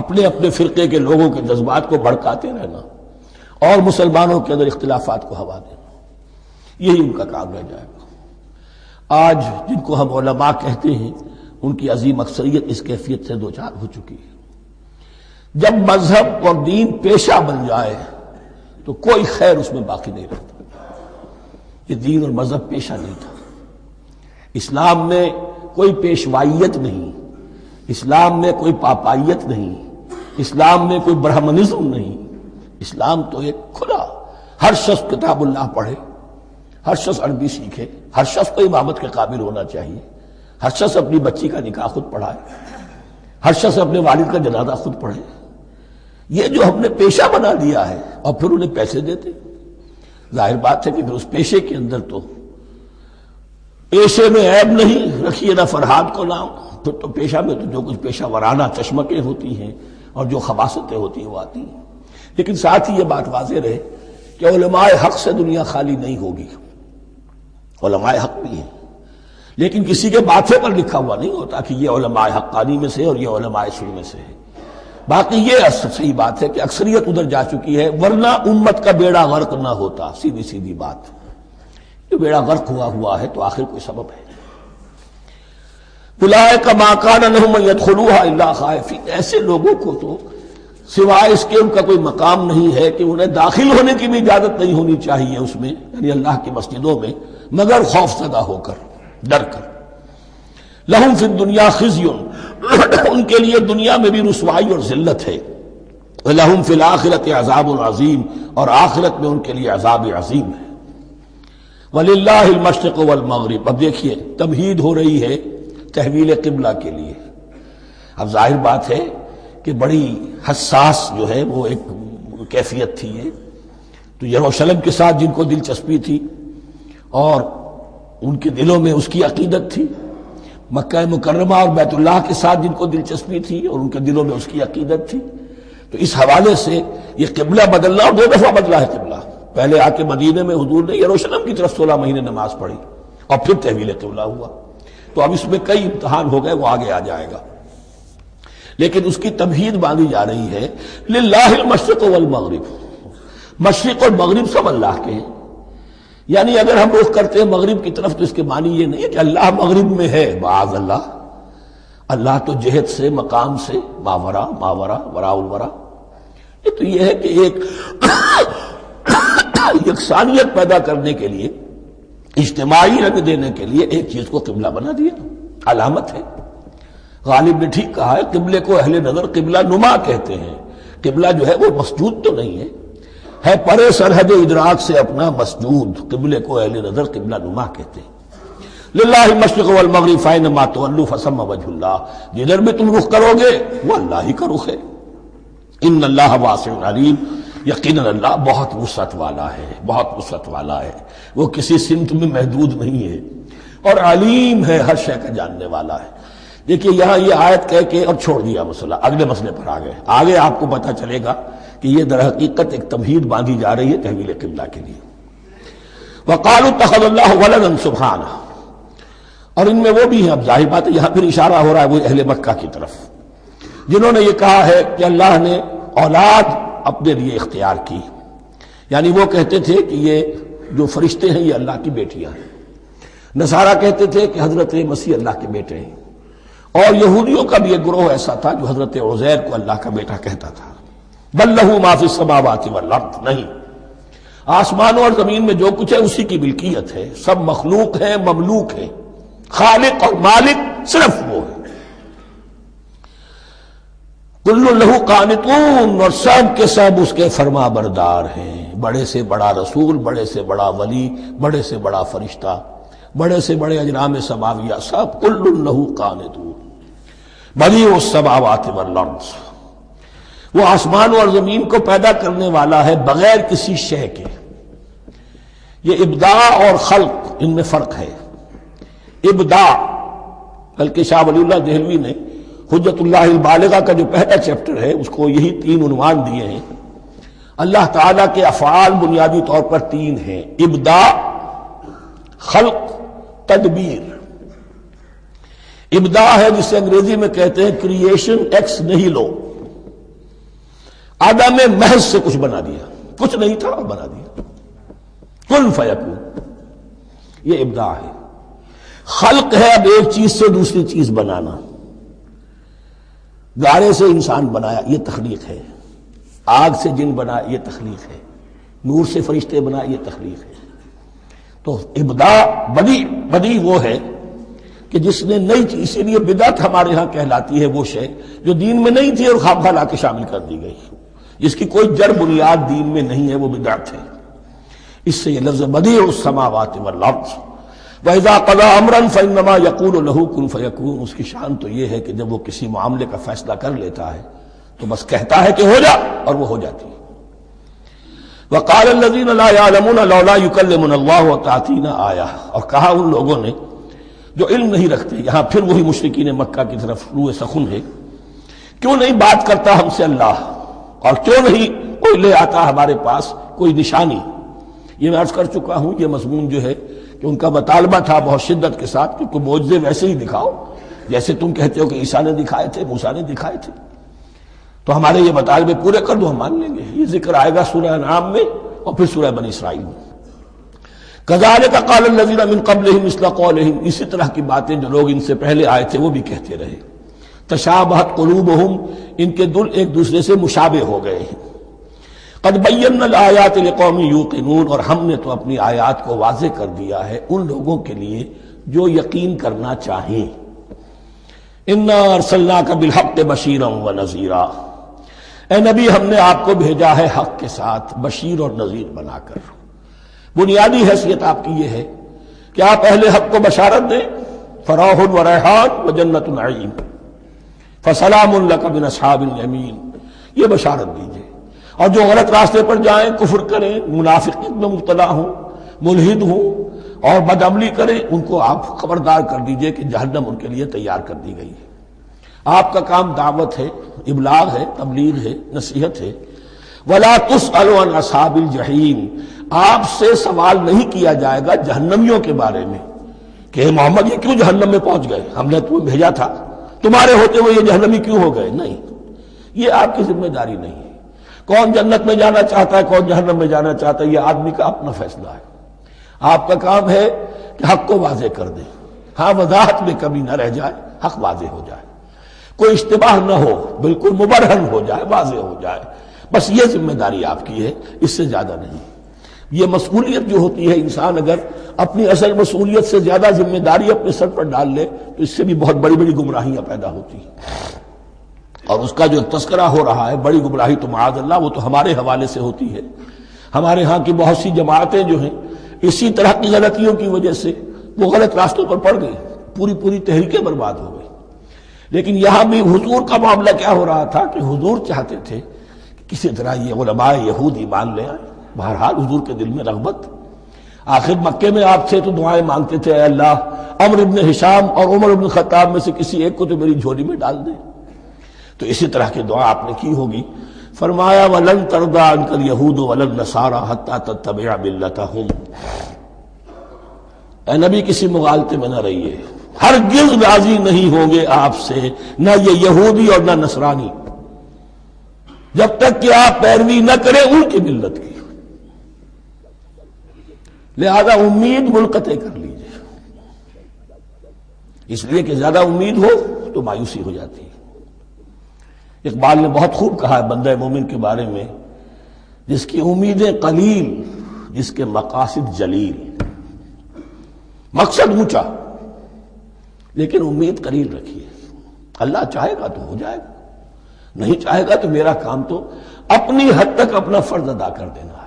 اپنے اپنے فرقے کے لوگوں کے جذبات کو بھڑکاتے رہنا اور مسلمانوں کے اندر اختلافات کو ہوا دینا، یہی ان کا کام رہ جائے گا۔ آج جن کو ہم علماء کہتے ہیں ان کی عظیم اکثریت اس کیفیت سے دوچار ہو چکی ہے۔ جب مذہب اور دین پیشہ بن جائے تو کوئی خیر اس میں باقی نہیں رہتا۔ یہ دین اور مذہب پیشہ نہیں تھا، اسلام میں کوئی پیشوائیت نہیں، اسلام میں کوئی پاپائیت نہیں، اسلام میں کوئی برہمنزم نہیں، اسلام تو ایک کھلا، ہر شخص کتاب اللہ پڑھے، ہر شخص عربی سیکھے، ہر شخص کو امامت کے قابل ہونا چاہیے، ہر شخص اپنی بچی کا نکاح خود پڑھائے، ہر شخص اپنے والد کا جنازہ خود پڑھے۔ یہ جو ہم نے پیشہ بنا لیا ہے اور پھر انہیں پیسے دیتے، ظاہر بات ہے کہ پھر اس پیشے کے اندر تو پیشے میں عیب نہیں، رکھیے نہ فرہاد کو نام، پھر تو پیشہ میں تو جو کچھ پیشہ ورانہ چشمکیں ہوتی ہیں اور جو خباثتیں ہوتی ہیں وہ آتی ہیں۔ لیکن ساتھ ہی یہ بات واضح رہے کہ علماء حق سے دنیا خالی نہیں ہوگی، علماء حق بھی ہیں، لیکن کسی کے ماتھے پر لکھا ہوا نہیں ہوتا کہ یہ علماء حقانی میں سے اور یہ علماء سو میں سے ہے۔ باقی یہ صحیح بات ہے کہ اکثریت ادھر جا چکی ہے، ورنہ امت کا بیڑا غرق نہ ہوتا، سیدھی بات۔ جو بیڑا غرق ہوا ہے تو آخر کوئی سبب ہے۔ اولئک ما کان لهم ان يدخلوها الا خائفین، ایسے لوگوں کو تو سوائے اس کے ان کا کوئی مقام نہیں ہے کہ انہیں داخل ہونے کی بھی اجازت نہیں ہونی چاہیے اس میں، یعنی اللہ کی مسجدوں میں، مگر خوف زدہ ہو کر، ڈر کر۔ لہم فی الدنیا خزی، ان کے لیے دنیا میں بھی رسوائی اور ذلت ہے، لہم فی الآخرۃ عذاب عظیم، اور آخرت میں ان کے لیے عذاب عظیم ہے۔ وللہ المشرق والمغرب، اب دیکھیے تمہید ہو رہی ہے تحویل قبلہ کے لیے۔ اب ظاہر بات ہے کہ بڑی حساس جو ہے وہ ایک کیفیت تھی یہ، تو یروشلم کے ساتھ جن کو دلچسپی تھی اور ان کے دلوں میں اس کی عقیدت تھی، مکہ مکرمہ اور بیت اللہ کے ساتھ جن کو دلچسپی تھی اور ان کے دلوں میں اس کی عقیدت تھی، تو اس حوالے سے یہ قبلہ بدلنا، اور 2 دفعہ بدلا ہے قبلہ۔ پہلے آ کے مدینے میں حضور نے یروشلم کی طرف 16 مہینے نماز پڑھی اور پھر تحویل قبلہ ہوا، تو اب اس میں کئی امتحان ہو گئے، وہ آگے آ جائے گا، لیکن اس کی تمہید باندھی جا رہی ہے۔ للہ المشرق والمغرب، مشرق اور مغرب سب اللہ کے ہیں، یعنی اگر ہم رخ کرتے ہیں مغرب کی طرف تو اس کے معنی یہ نہیں ہے کہ اللہ مغرب میں ہے، معاذ اللہ، اللہ تو جہت سے، مقام سے ماورا وراء الورا۔ یہ تو یہ ہے کہ ایک یکسانیت پیدا کرنے کے لیے، اجتماعی رنگ دینے کے لیے ایک چیز کو قبلہ بنا دیا، علامت ہے۔ غالب نے ٹھیک کہا ہے، قبلے کو اہل نظر قبلہ نما کہتے ہیں۔ قبلہ جو ہے وہ مسجود تو نہیں ہے پرے سرحد ادراک سے اپنا مسجود، قبلے کو اہل نظر قبلہ نما کہتے ہیں۔ للہ المشرق والمغرب فینما تولوا فثم وجہ اللہ، جدھر بھی تم رخ کرو گے وہ اللہ ہی کا رخ ہے۔ ان اللہ واسع علیم، یقیناً اللہ بہت وسعت والا ہے، بہت وسعت والا ہے، وہ کسی سمت میں محدود نہیں ہے، اور علیم ہے، ہر شے کا جاننے والا ہے۔ دیکھیے یہاں یہ آیت کہہ کے اور چھوڑ دیا مسئلہ، اگلے مسئلے پر آ گئے۔ آگے آپ کو پتہ چلے گا کہ یہ در حقیقت ایک تمہید باندھی جا رہی ہے تحویل قبلہ کے لیے۔ وقالوا اتخذ اللہ ولدا سبحانہ، اور ان میں وہ بھی ہیں، اب ظاہر بات ہے یہاں پھر اشارہ ہو رہا ہے وہ اہل مکہ کی طرف، جنہوں نے یہ کہا ہے کہ اللہ نے اولاد اپنے لیے اختیار کی، یعنی وہ کہتے تھے کہ یہ جو فرشتے ہیں یہ اللہ کی بیٹیاں ہیں، نصارہ کہتے تھے کہ حضرت مسیح اللہ کے بیٹے ہیں، اور یہودیوں کا بھی ایک گروہ ایسا تھا جو حضرت عزیر کو اللہ کا بیٹا کہتا تھا۔ بل لہ ما فی السماوات والارض، نہیں، آسمانوں اور زمین میں جو کچھ ہے اسی کی ملکیت ہے، سب مخلوق ہیں، مملوک ہیں، خالق اور مالک صرف وہ ہے۔ کل لہ قانتون، اور سب کے سب اس کے فرما بردار ہیں، بڑے سے بڑا رسول، بڑے سے بڑا ولی، بڑے سے بڑا فرشتہ، بڑے سے بڑے اجرام سماویہ، سب کل لہ قانتون۔ بدیع السماوات والارض، وہ آسمان اور زمین کو پیدا کرنے والا ہے بغیر کسی شے کے۔ یہ ابداع اور خلق ان میں فرق ہے۔ ابداع، بلکہ شاہ ولی اللہ دہلوی نے حجت اللہ البالغہ کا جو پہلا چیپٹر ہے اس کو یہی 3 عنوان دیے ہیں۔ اللہ تعالیٰ کے افعال بنیادی طور پر 3 ہیں، ابداع، خلق، تدبیر۔ ابداع ہے جسے انگریزی میں کہتے ہیں کریشن ایکس نہیلو، عدم محض سے کچھ بنا دیا، کچھ نہیں تھا اور بنا دیا، کن فیکون، یہ ابداع ہے۔ خلق ہے اب ایک چیز سے دوسری چیز بنانا، گارے سے انسان بنایا، یہ تخلیق ہے، آگ سے جن بنا، یہ تخلیق ہے، نور سے فرشتے بنا، یہ تخلیق ہے۔ تو ابداع بدیع وہ ہے کہ جس نے نئی چیز، اسی لیے بدعت ہمارے ہاں کہلاتی ہے وہ شے جو دین میں نہیں تھی اور خواہ لا کے شامل کر دی گئی، جس کی کوئی جڑ بنیاد دین میں نہیں ہے، وہ بدعت ہے۔ اس سے یہ لفظ بدیع السماوات والارض، وَإِذَا قَضَىٰ أَمْرًا فَإِنَّمَا يَقُولُ لَهُ كُن فَيَكُونُ، اس کی شان تو یہ ہے کہ جب وہ کسی معاملے کا فیصلہ کر لیتا ہے تو بس کہتا ہے کہ ہو جا، اور وہ ہو جاتی ہے۔ وَقَالَ الَّذِينَ لَا يَعْلَمُونَ لَوْلَا يُكَلِّمُنَا اللَّهُ وَتَأْتِينَا آیَةٌ، اور کہا ان لوگوں نے جو علم نہیں رکھتے، یہاں پھر وہی مشرکین مکہ کی طرف روئے سخن ہے، کیوں نہیں بات کرتا ہم سے اللہ، اور کیوں نہیں کوئی لے آتا ہمارے پاس کوئی نشانی۔ یہ میں عرض کر چکا ہوں، یہ مضمون جو ہے کہ ان کا مطالبہ تھا بہت شدت کے ساتھ کہ کوئی معجزے ویسے ہی دکھاؤ جیسے تم کہتے ہو کہ عیسیٰ نے دکھائے تھے، موسیٰ نے دکھائے تھے، تو ہمارے یہ مطالبے پورے کر دو، ہم مان لیں گے۔ یہ ذکر آئے گا سورہ انعام میں اور پھر سورہ بنی اسرائیل میں۔ کذالک قال الذین من قبلہم مثل قولہم، اسی طرح کی باتیں جو لوگ ان سے پہلے آئے تھے وہ بھی کہتے رہے۔ تشابہت قلوبہم، ان کے دل ایک دوسرے سے مشابہ ہو گئے ہیں۔ قد بینا الآیات لقوم یوقنون، اور ہم نے تو اپنی آیات کو واضح کر دیا ہے ان لوگوں کے لیے جو یقین کرنا چاہیں۔ انا ارسلناک بالحق بشیرا ونذیرا، اے نبی ہم نے آپ کو بھیجا ہے حق کے ساتھ بشیر اور نذیر بنا کر۔ بنیادی حیثیت آپ کی یہ ہے کہ آپ اہل حق کو بشارت دیں، فراح و ریحان و جنت نعیم، فسلام لک من اصحاب الیمین، یہ بشارت دیجیے۔ اور جو غلط راستے پر جائیں، کفر کریں، منافقت میں مبتلا ہوں، ملحد ہوں اور بدعملی کریں، ان کو آپ خبردار کر دیجئے کہ جہنم ان کے لیے تیار کر دی گئی ہے۔ آپ کا کام دعوت ہے، ابلاغ ہے، تبلیغ ہے، نصیحت ہے۔ وَلَا تُسْأَلُ عَنْ أَصْحَابِ الْجَحِيمِ، آپ سے سوال نہیں کیا جائے گا جہنمیوں کے بارے میں کہ محمد یہ کیوں جہنم میں پہنچ گئے، ہم نے تمہیں بھیجا تھا، تمہارے ہوتے ہوئے یہ جہنمی کیوں ہو گئے؟ نہیں، یہ آپ کی ذمہ داری نہیں ہے۔ کون جنت میں جانا چاہتا ہے، کون جہنم میں جانا چاہتا ہے، یہ آدمی کا اپنا فیصلہ ہے۔ آپ کا کام ہے کہ حق کو واضح کر دیں، ہاں وضاحت میں کمی نہ رہ جائے، حق واضح ہو جائے، کوئی اشتباہ نہ ہو، بالکل مبرہن ہو جائے، واضح ہو جائے، بس یہ ذمہ داری آپ کی ہے، اس سے زیادہ نہیں۔ یہ مسئولیت جو ہوتی ہے، انسان اگر اپنی اصل مسئولیت سے زیادہ ذمہ داری اپنے سر پر ڈال لے تو اس سے بھی بہت بڑی بڑی گمراہیاں پیدا ہوتی ہیں۔ اور اس کا جو تذکرہ ہو رہا ہے بڑی گمراہی تو معاذ اللہ وہ تو ہمارے حوالے سے ہوتی ہے۔ ہمارے ہاں کی بہت سی جماعتیں جو ہیں اسی طرح کی غلطیوں کی وجہ سے وہ غلط راستوں پر پڑ گئی، پوری تحریکیں برباد ہو گئی۔ لیکن یہاں بھی حضور کا معاملہ کیا ہو رہا تھا کہ حضور چاہتے تھے کہ کسی طرح یہ علماء یہود ایمان لے آئے۔ بہرحال حضور کے دل میں رغبت، آخر مکے میں آپ تھے تو دعائیں مانگتے تھے، اے اللہ عمرو ابن ہشام اور عمر ابن خطاب میں سے کسی ایک کو تو میری جھولی میں ڈال دے۔ تو اسی طرح کی دعا آپ نے کی ہوگی۔ فرمایا وَلَن تَرْضَىٰ عَنكَ الْيَهُودُ وَلَا النَّصَارَىٰ حَتَّىٰ تَتَّبِعَ مِلَّتَهُمْ۔ اے نبی کسی مغالطے میں نہ رہیے، ہرگز راضی نہیں ہوں گے آپ سے نہ یہ یہودی اور نہ نصرانی جب تک کہ آپ پیروی نہ کریں ان کی ملت کی۔ لہذا امید منقطع کر لیجیے، اس لیے کہ زیادہ امید ہو تو مایوسی ہو جاتی ہے۔ اقبال نے بہت خوب کہا ہے بندہ مومن کے بارے میں، جس کی امیدیں قلیل جس کے مقاصد جلیل۔ مقصد اونچا لیکن امید قلیل رکھیے، اللہ چاہے گا تو ہو جائے گا، نہیں چاہے گا تو میرا کام تو اپنی حد تک اپنا فرض ادا کر دینا ہے۔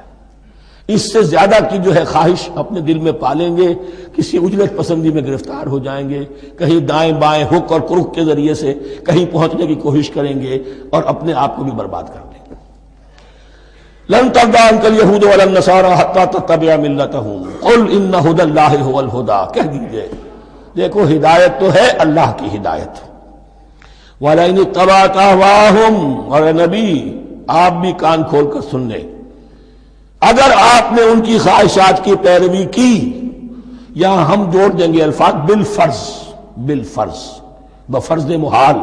اس سے زیادہ کی جو ہے خواہش اپنے دل میں پالیں گے، کسی اجرت پسندی میں گرفتار ہو جائیں گے، کہیں دائیں بائیں ہک اور کرک کے ذریعے سے کہیں پہنچنے کی کوشش کریں گے اور اپنے آپ کو بھی برباد کر دیں گے۔ لن ترضى عنك اليهود ولا النصارى حتى تتبع ملتهم قل ان هدى الله هو الهدى، کہہ دیجئے دیکھو ہدایت تو ہے اللہ کی ہدایت۔ وَلَئِنِ اتَّبَعْتَ أَهْوَاءَهُمْ، اور اے نبی آپ بھی کان کھول کر سن لیں، اگر آپ نے ان کی خواہشات کی پیروی کی، یہاں ہم جوڑ دیں گے الفاظ بالفرض بفرض محال،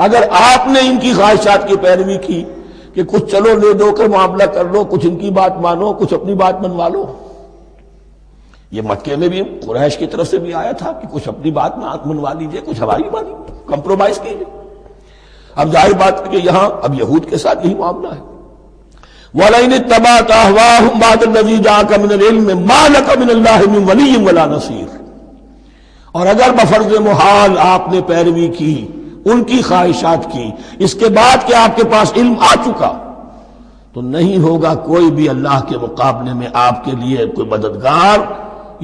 اگر آپ نے ان کی خواہشات کی پیروی کی کہ کچھ چلو لے دو کر معاملہ کر لو، کچھ ان کی بات مانو، کچھ اپنی بات منوا لو۔ یہ مکے میں بھی قریش کی طرف سے بھی آیا تھا کہ کچھ اپنی بات منوا لیجئے، کچھ ہماری بات کمپرومائز کیجئے۔ اب ظاہر بات ہے کہ یہاں اب یہود کے ساتھ یہی معاملہ ہے۔ وَلَئِنِ اتَّبَعْتَ أَهْوَاءَهُمْ بَعْدَ الَّذِي جَاءَكَ مِنَ الْعِلْمِ مَا لَكَ مِنَ اللَّهِ مِنْ وَلِيٍّ وَلَا نَصِيرٍ، اور اگر بفرض محال آپ نے پیروی کی ان کی خواہشات کی، اس کے بعد کہ آپ کے پاس علم آ چکا تو نہیں ہوگا کوئی بھی اللہ کے مقابلے میں آپ کے لیے کوئی مددگار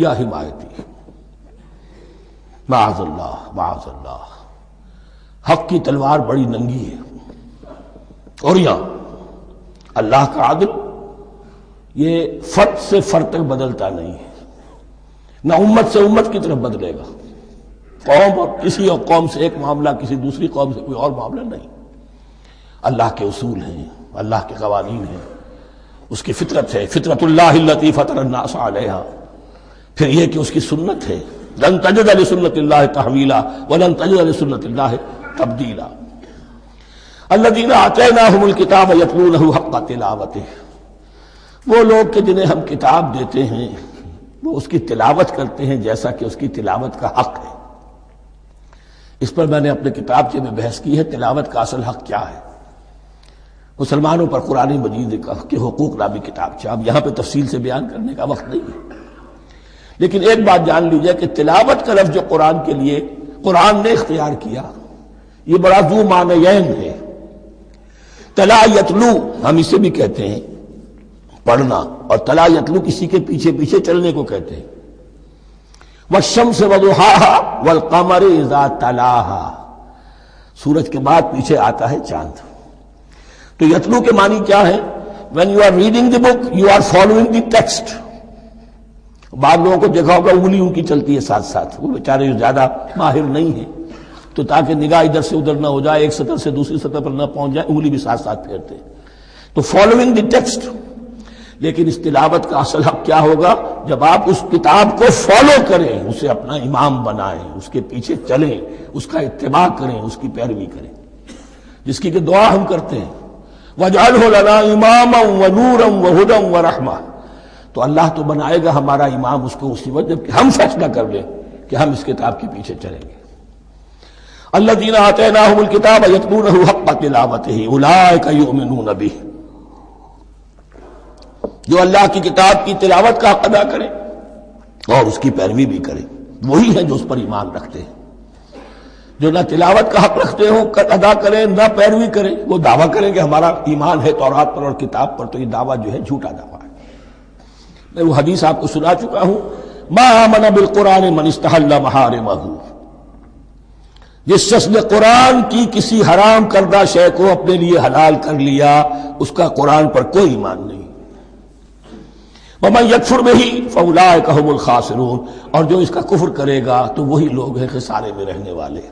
یا حمایتی۔ معاذ اللہ معاذ اللہ، حق کی تلوار بڑی ننگی ہے، اور یہاں اللہ کا عدل یہ فرد سے فرد تک بدلتا نہیں ہے، نہ امت سے امت کی طرف بدلے گا۔ قوم اور کسی اور قوم سے ایک معاملہ، کسی دوسری قوم سے کوئی اور معاملہ نہیں۔ اللہ کے اصول ہیں، اللہ کے قوانین ہیں، اس کی فطرت ہے، فطرت اللہ التی فطر الناس علیہا۔ پھر یہ کہ اس کی سنت ہے، لن تجد لسنت اللہ تحویلا ولن تجد لسنت اللہ تبدیلا۔ الذین آتیناہم الکتاب یتلونہ حق تلاوتہ، وہ لوگ کہ جنہیں ہم کتاب دیتے ہیں وہ اس کی تلاوت کرتے ہیں جیسا کہ اس کی تلاوت کا حق ہے۔ اس پر میں نے اپنے کتابچے میں بحث کی ہے، تلاوت کا اصل حق کیا ہے۔ مسلمانوں پر قرآن مجید کے حقوق نامی کتابچہ، اب یہاں پہ تفصیل سے بیان کرنے کا وقت نہیں ہے، لیکن ایک بات جان لیجئے کہ تلاوت کا لفظ جو قرآن کے لیے قرآن نے اختیار کیا یہ بڑا ذو معنیین ہے۔ تلا یتلو ہم اسے بھی کہتے ہیں پڑھنا، اور تلا یتلو کسی کے پیچھے پیچھے چلنے کو کہتے ہیں۔ والشمس وضحاها والقمر اذا تلاها، سورج کے بعد پیچھے آتا ہے چاند۔ تو یتلو کے معنی کیا ہے؟ when you are reading the book you are following the text۔ بعض لوگوں کو دیکھا ہوگا انگلی ان کی چلتی ہے ساتھ ساتھ، وہ بیچارے جو زیادہ ماہر نہیں ہیں تو تاکہ نگاہ ادھر سے ادھر نہ ہو جائے، ایک سطر سے دوسری سطر پر نہ پہنچ جائے، انگلی بھی ساتھ ساتھ پھیرتے ہیں، تو فالوئنگ دی ٹیکسٹ۔ لیکن اس تلاوت کا اصل حق کیا ہوگا؟ جب آپ اس کتاب کو فالو کریں، اسے اپنا امام بنائیں، اس کے پیچھے چلیں، اس کا اتباع کریں، اس کی پیروی کریں، جس کی کہ دعا ہم کرتے ہیں وَاجْعَلْهُ لَنَا إِمَامًا وَنُورًا وَهُدًى وَرَحْمَةً، تو اللہ تو بنائے گا ہمارا امام اس کو اسی وقت جب کہ ہم فیصلہ کر لیں کہ ہم اس کتاب کے پیچھے چلیں گے۔ الذین آتیناہم الکتاب یتلونہ حق تلاوتہ اولئک یؤمنون بہ۔ جو اللہ کی کتاب کی تلاوت کا حق ادا کرے اور اس کی پیروی بھی کرے، وہی ہیں جو اس پر ایمان رکھتے ہیں۔ جو نہ تلاوت کا حق رکھتے ہوں ادا کریں، نہ پیروی کریں، وہ دعویٰ کریں کہ ہمارا ایمان ہے تورات پر اور کتاب پر، تو یہ دعویٰ جو ہے جھوٹا دعویٰ ہے۔ میں وہ حدیث آپ کو سنا چکا ہوں، ما آمن بالقرآن من استحل محارمہ، جس شخص نے قرآن کی کسی حرام کردہ شے کو اپنے لیے حلال کر لیا، اس کا قرآن پر کوئی ایمان نہیں۔ وَمَن يَكْفُرْ بِهِ فَأُولَٰئِكَ هُمُ الْخَاسِرُونَ، اور جو اس کا کفر کرے گا تو وہی لوگ ہیں خسارے میں رہنے والے۔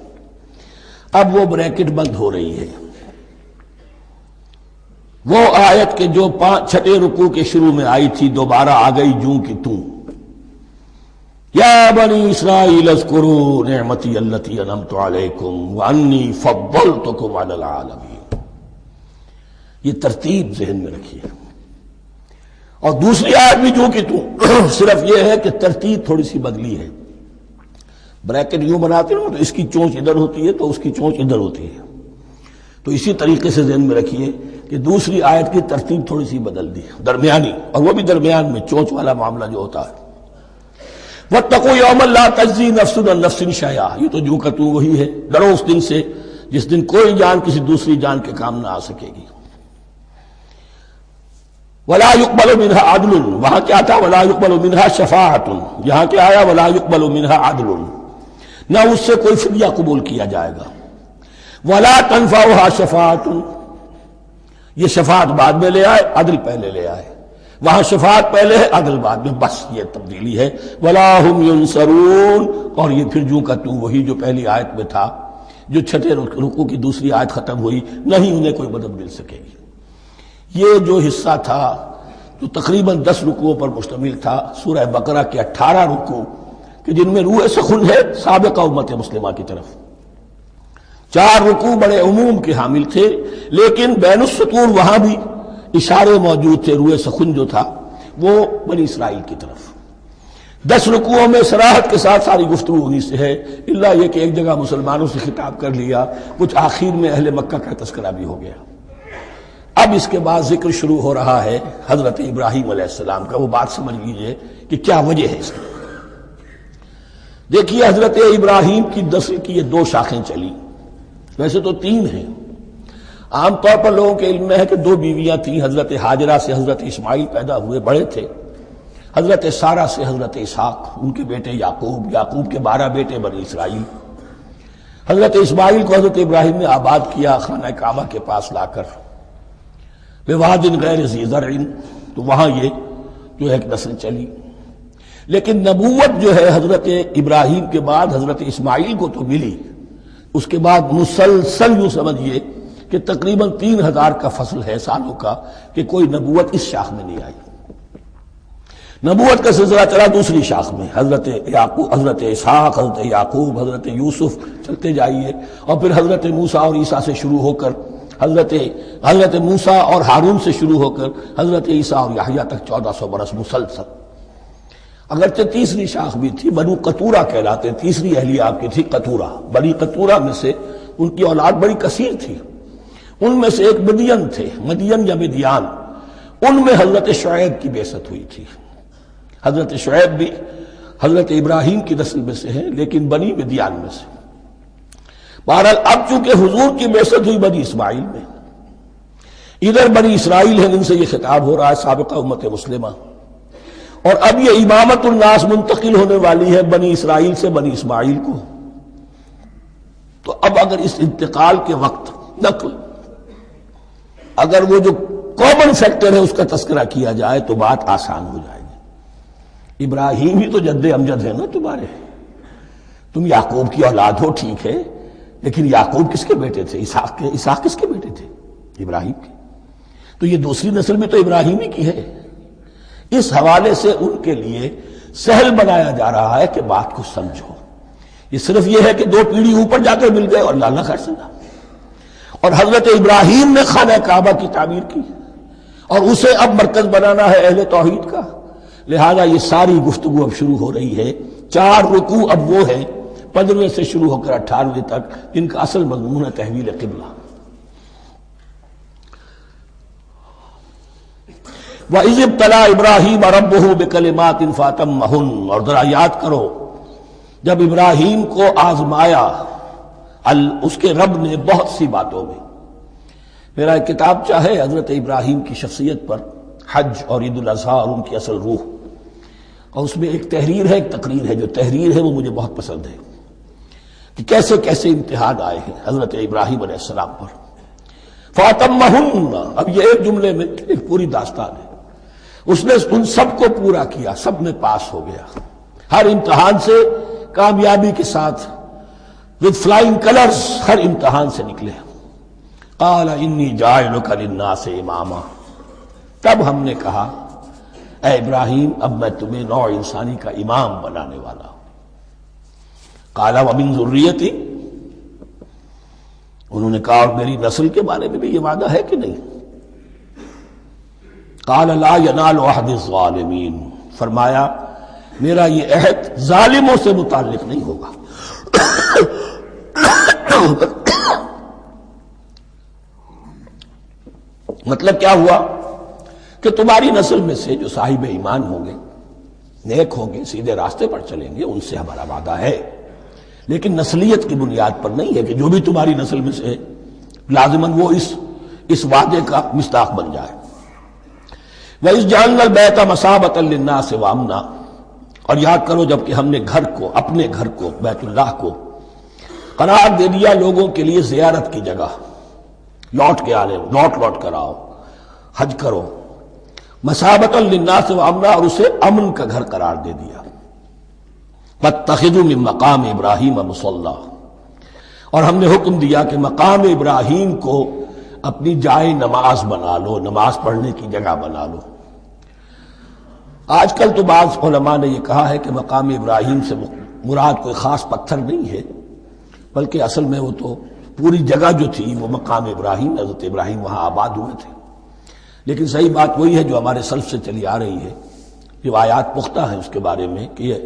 اب وہ بریکٹ بند ہو رہی ہے، وہ آیت کے جو چھٹے رکوع کے شروع میں آئی تھی دوبارہ آ گئی جوں کی توں، یا بنی اسرائیل اذکروا نعمتی التی انعمت علیکم وانی فضلتکم علی العالمین۔ یہ ترتیب ذہن میں رکھیے۔ اور دوسری آیت بھی جو کہ تو صرف یہ ہے کہ ترتیب تھوڑی سی بدلی ہے، بریکٹ یوں بناتے ہو تو اس کی چونچ ادھر ہوتی ہے تو اس کی چونچ ادھر ہوتی ہے، تو اسی طریقے سے ذہن میں رکھیے کہ دوسری آیت کی ترتیب تھوڑی سی بدل دی درمیانی، اور وہ بھی درمیان میں چونچ والا معاملہ جو ہوتا ہے۔ وَاتَّقُوا يَوْمًا لَا تَجْزِي نَفْسٌ عَن نَفْسٍ شَيْئًا، یہ تو جو کہ تو وہی ہے، ڈرو اس دن سے جس دن کوئی جان کسی دوسری جان کے کام نہ آ سکے گی۔ وَلَا يُقْبَلُ مِنْهَا عَدْلٌ، وہاں کیا تھا وَلَا يُقْبَلُ مِنْهَا شَفَاعَةٌ، یہاں کیا آیا وَلَا يُقْبَلُ مِنْهَا عَدْلٌ، نہ اس سے کوئی فدیہ قبول کیا جائے گا۔ وَلَا تَنفَعُهَا شَفَاعَةٌ، یہ شفاعت بعد میں لے آئے، عدل پہلے لے آئے، وہاں شفاعت پہلے ہے عدل بعد میں، بس یہ تبدیلی ہے۔ وَلَا هُمْ يُنصَرُونَ، اور یہ پھر جو کا تو وہی جو پہلی آیت میں تھا، جو چھٹے رکوع کی دوسری آیت ختم ہوئی، نہیں انہیں کوئی مدد مل سکے گی۔ یہ جو حصہ تھا جو تقریباً 10 رکوعوں پر مشتمل تھا، سورہ بقرہ کے 18 رکوع کہ جن میں روح سخن ہے سابقہ امت مسلمہ کی طرف، 4 رکوع بڑے عموم کے حامل تھے، لیکن بین السطور وہاں بھی اشارے موجود تھے، روح سخن جو تھا وہ بنی اسرائیل کی طرف۔ 10 رکوعوں میں صراحت کے ساتھ ساری گفتگو انہی سے ہے، الا یہ کہ ایک جگہ مسلمانوں سے خطاب کر لیا، کچھ آخر میں اہل مکہ کا تذکرہ بھی ہو گیا۔ اب اس کے بعد ذکر شروع ہو رہا ہے حضرت ابراہیم علیہ السلام کا، وہ بات سمجھ لیجئے کہ کیا وجہ ہے اس کی۔ دیکھیے حضرت ابراہیم کی نسل کی یہ 2 شاخیں چلی، ویسے تو 3 ہیں، عام طور پر لوگوں کے علم میں ہے کہ 2 بیویاں تھیں، حضرت ہاجرہ سے حضرت اسماعیل پیدا ہوئے، بڑے تھے، حضرت سارہ سے حضرت اسحاق، ان کے بیٹے یعقوب، یعقوب کے 12 بیٹے بنی اسرائیل۔ حضرت اسماعیل کو حضرت ابراہیم نے آباد کیا خانہ کعبہ کے پاس لا کر، بواد غیر ذی زرع، تو وہاں یہ جو ہے ایک نسل چلی۔ لیکن نبوت جو ہے حضرت ابراہیم کے بعد حضرت اسماعیل کو تو ملی، اس کے بعد مسلسل یوں سمجھیے کہ تقریباً 3000 کا فصل ہے سالوں کا کہ کوئی نبوت اس شاخ میں نہیں آئی۔ نبوت کا سلسلہ چلا دوسری شاخ میں، حضرت یعقوب، حضرت اسحاق، حضرت یعقوب، حضرت یوسف، چلتے جائیے، اور پھر حضرت موسیٰ اور عیسیٰ سے شروع ہو کر حضرت موسیٰ اور ہارون سے شروع ہو کر حضرت عیسیٰ اور یحییٰ تک 1400 برس مسلسل۔ اگرچہ تیسری شاخ بھی تھی، بنو قطورہ کہلاتے، تیسری اہلیہ آپ کی تھی قطورہ، بنی قطورہ میں سے ان کی اولاد بڑی کثیر تھی، ان میں سے ایک مدین تھے، مدین یا مدیان، ان میں حضرت شعیب کی بعثت ہوئی تھی۔ حضرت شعیب بھی حضرت ابراہیم کی نسل میں سے ہیں، لیکن بنی مدیان میں سے۔ بہرحال اب چونکہ حضور کی بعثت ہوئی بنی اسماعیل میں، ادھر بنی اسرائیل ہیں، ان سے یہ خطاب ہو رہا ہے سابقہ امت مسلمہ، اور اب یہ امامت الناس منتقل ہونے والی ہے بنی اسرائیل سے بنی اسماعیل کو۔ تو اب اگر اس انتقال کے وقت نقل، اگر وہ جو کامن فیکٹر ہے اس کا تذکرہ کیا جائے تو بات آسان ہو جائے گی۔ ابراہیم ہی تو جد امجد ہے نا تمہارے، تم یعقوب کی اولاد ہو، ٹھیک ہے، لیکن یعقوب کس کے بیٹے تھے؟ اسحاق کس کے بیٹے تھے؟ ابراہیم کے۔ تو یہ دوسری نسل میں تو ابراہیم ہی کی ہے۔ اس حوالے سے ان کے لیے سہل بنایا جا رہا ہے کہ بات کو سمجھو، یہ صرف یہ ہے کہ 2 پیڑھی اوپر جا کر مل گئے اور اللہ خیر سنا۔ اور حضرت ابراہیم نے خانہ کعبہ کی تعمیر کی، اور اسے اب مرکز بنانا ہے اہل توحید کا، لہذا یہ ساری گفتگو اب شروع ہو رہی ہے۔ 4 رکوع اب وہ ہے 15ویں سے شروع ہو کر 18ویں تک، جن کا اصل مضمون ہے تحویل قبلہ۔ وَإِذِ ابْتَلَىٰ إِبْرَاهِيمَ رَبُّهُ بِكَلِمَاتٍ فَأَتَمَّهُنَّ، اور ذرا یاد کرو جب ابراہیم کو آزمایا اس کے رب نے بہت سی باتوں میں. میرا ایک کتاب چاہے حضرت ابراہیم کی شخصیت پر، حج اور عید الاضحیٰ اور ان کی اصل روح، اور اس میں ایک تحریر ہے، ایک تقریر ہے. جو تحریر ہے وہ مجھے بہت پسند ہے کہ کیسے کیسے امتحان آئے ہیں حضرت ابراہیم علیہ السلام پر. فَأَتَمَّهُنَّ، اب یہ ایک جملے میں ایک پوری داستان ہے. اس نے ان سب کو پورا کیا، سب میں پاس ہو گیا، ہر امتحان سے کامیابی کے ساتھ with flying colors ہر امتحان سے نکلے. قال انی جاعلک للناس اماما، تب ہم نے کہا اے ابراہیم اب میں تمہیں نوع انسانی کا امام بنانے والا ہوں. قال ومن ذریتی، انہوں نے کہا اور میری نسل کے بارے میں بھی یہ وعدہ ہے کہ نہیں؟ قال لا ینال عہد الظالمین، فرمایا میرا یہ عہد ظالموں سے متعلق نہیں ہوگا. مطلب کیا ہوا کہ تمہاری نسل میں سے جو صاحب ایمان ہوں گے، نیک ہوں گے، سیدھے راستے پر چلیں گے، ان سے ہمارا وعدہ ہے، لیکن نسلیت کی بنیاد پر نہیں ہے کہ جو بھی تمہاری نسل میں سے لازماً وہ اس وعدے کا مصداق بن جائے. وَإِذْ جَعَلْنَا الْبَيْتَ مَثَابَةً لِلنَّاسِ وَأَمْنًا، اور یاد کرو جب کہ ہم نے گھر کو، اپنے گھر کو، بیت اللہ کو قرار دے دیا لوگوں کے لیے زیارت کی جگہ، لوٹ کے آنے، لوٹ کر آؤ، حج کرو. مَثَابَةً لِلنَّاسِ وَأَمْنًا، اور اسے امن کا گھر قرار دے دیا. وَاتَّخِذُوا مِن مَّقَامِ إِبْرَاهِيمَ مُصَلًّى، اور ہم نے حکم دیا کہ مقام ابراہیم کو اپنی جائے نماز بنا لو، نماز پڑھنے کی جگہ بنا لو. آج کل تو بعض علماء نے یہ کہا ہے کہ مقام ابراہیم سے مراد کوئی خاص پتھر نہیں ہے، بلکہ اصل میں وہ تو پوری جگہ جو تھی وہ مقام ابراہیم، حضرت ابراہیم وہاں آباد ہوئے تھے. لیکن صحیح بات وہی ہے جو ہمارے سلف سے چلی آ رہی ہے، روایات پختہ ہیں اس کے بارے میں کہ یہ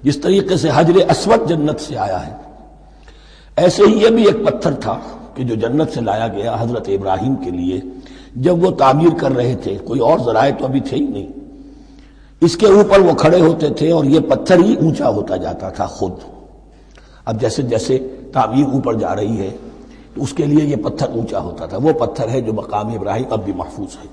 جس طریقے سے حجر اسود جنت سے آیا ہے، ایسے ہی یہ بھی ایک پتھر تھا کہ جو جنت سے لایا گیا حضرت ابراہیم کے لیے جب وہ تعمیر کر رہے تھے. کوئی اور ذرائع تو ابھی تھے ہی نہیں، اس کے اوپر وہ کھڑے ہوتے تھے اور یہ پتھر ہی اونچا ہوتا جاتا تھا خود. اب جیسے جیسے تعمیر اوپر جا رہی ہے تو اس کے لیے یہ پتھر اونچا ہوتا تھا. وہ پتھر ہے جو مقام ابراہیم اب بھی محفوظ ہے،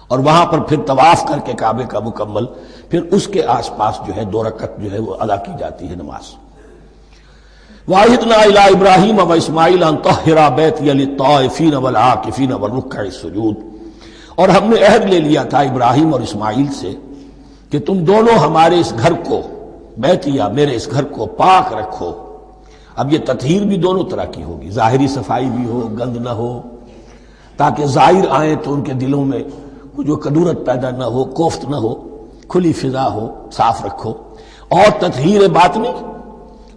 اور وہاں پر پھر طواف کر کے کعبے کا مکمل، پھر اس کے آس پاس جو ہے 2 رکعت جو ہے وہ ادا کی جاتی ہے نماز. وَعَهِدْنَا إِلَىٰ إِبْرَاهِيمَ وَإِسْمَاعِيلَ أَن طَهِّرَا بَيْتِيَ لِلطَّائِفِينَ وَالْعَاكِفِينَ وَالرُّكَّعِ السُّجُودِ، اور ہم نے عہد لے لیا تھا ابراہیم اور اسماعیل سے کہ تم دونوں ہمارے اس گھر کو، بیتیا میرے اس گھر کو پاک رکھو. اب یہ تطہیر بھی دونوں طرح کی ہوگی، ظاہری صفائی بھی ہو، گند نہ ہو، تاکہ ظاہر آئیں تو ان کے دلوں میں جو کدورت پیدا نہ ہو، کوفت نہ ہو، کھلی فضا ہو، صاف رکھو. اور تطہیر باطنی،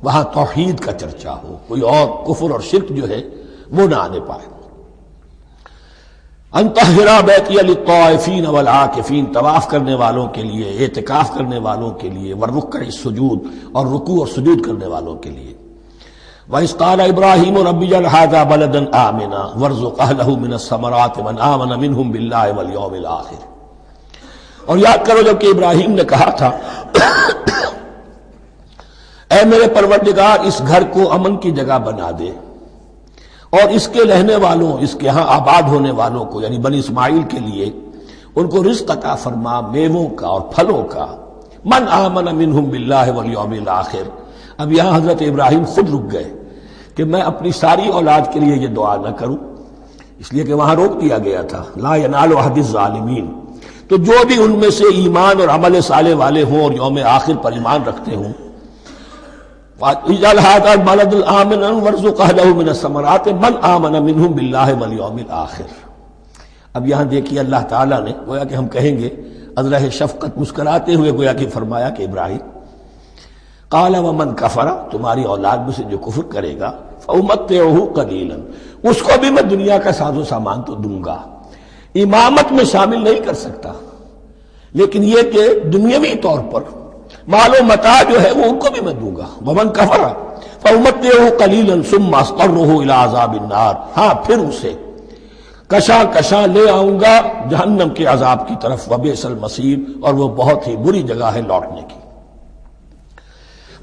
وہاں توحید کا چرچا ہو، کوئی اور کفر اور شرک جو ہے وہ نہ آنے پائے. ان طہرا بیتی للطائفین والعاکفین، طواف کرنے والوں کے لیے، اعتکاف کرنے والوں کے لیے، والرکع السجود، اور رکوع اور سجود کرنے والوں کے لیے. وَإِذْ قَالَ إِبْرَاهِيمُ رَبِّ اجْعَلْ هَٰذَا بَلَدًا آمِنًا وَارْزُقْ أَهْلَهُ مِنَ الثَّمَرَاتِ مَنْ آمَنَ مِنْهُمْ بِاللَّهِ وَالْيَوْمِ الْآخِرِ. اور یاد کرو جب کہ ابراہیم نے کہا تھا اے میرے پروردگار اس گھر کو امن کی جگہ بنا دے، اور اس کے رہنے والوں، اس کے ہاں آباد ہونے والوں کو یعنی بنی اسماعیل کے لیے ان کو رزق عطا فرما، میووں کا اور پھلوں کا. من آمن منہم باللہ والیوم الآخر. اب یہاں حضرت ابراہیم خود رک گئے کہ میں اپنی ساری اولاد کے لیے یہ دعا نہ کروں، اس لیے کہ وہاں روک دیا گیا تھا لا ینال عہد الظالمین. تو جو بھی ان میں سے ایمان اور عمل صالح والے ہوں اور یوم آخر پر ایمان رکھتے ہوں، اجعل هذا البلد آمنا وارزق اهله من الثمرات من آمن منهم بالله واليوم الآخر. اب یہاں دیکھیے اللہ تعالیٰ نے گویا کہ ہم کہیں گے ازرہ شفقت مسکراتے ہوئے گویا کہ فرمایا کہ ابراہیم قال ومن کفر، تمہاری اولاد میں سے جو کفر کرے گا فأمتعه قلیلا، اس کو بھی میں دنیا کا ساز و سامان تو دوں گا، امامت میں شامل نہیں کر سکتا، لیکن یہ کہ دنیاوی طور پر مال و متاع جو ہے وہ ان کو بھی میں دوں گا. ومن کفر فأمتعه قلیلا ثم اضطره الى عذاب النار، ہاں پھر اسے کشاں کشاں لے آؤں گا جہنم کے عذاب کی طرف، وبئس المصیر، اور وہ بہت ہی بری جگہ ہے لوٹنے کی۔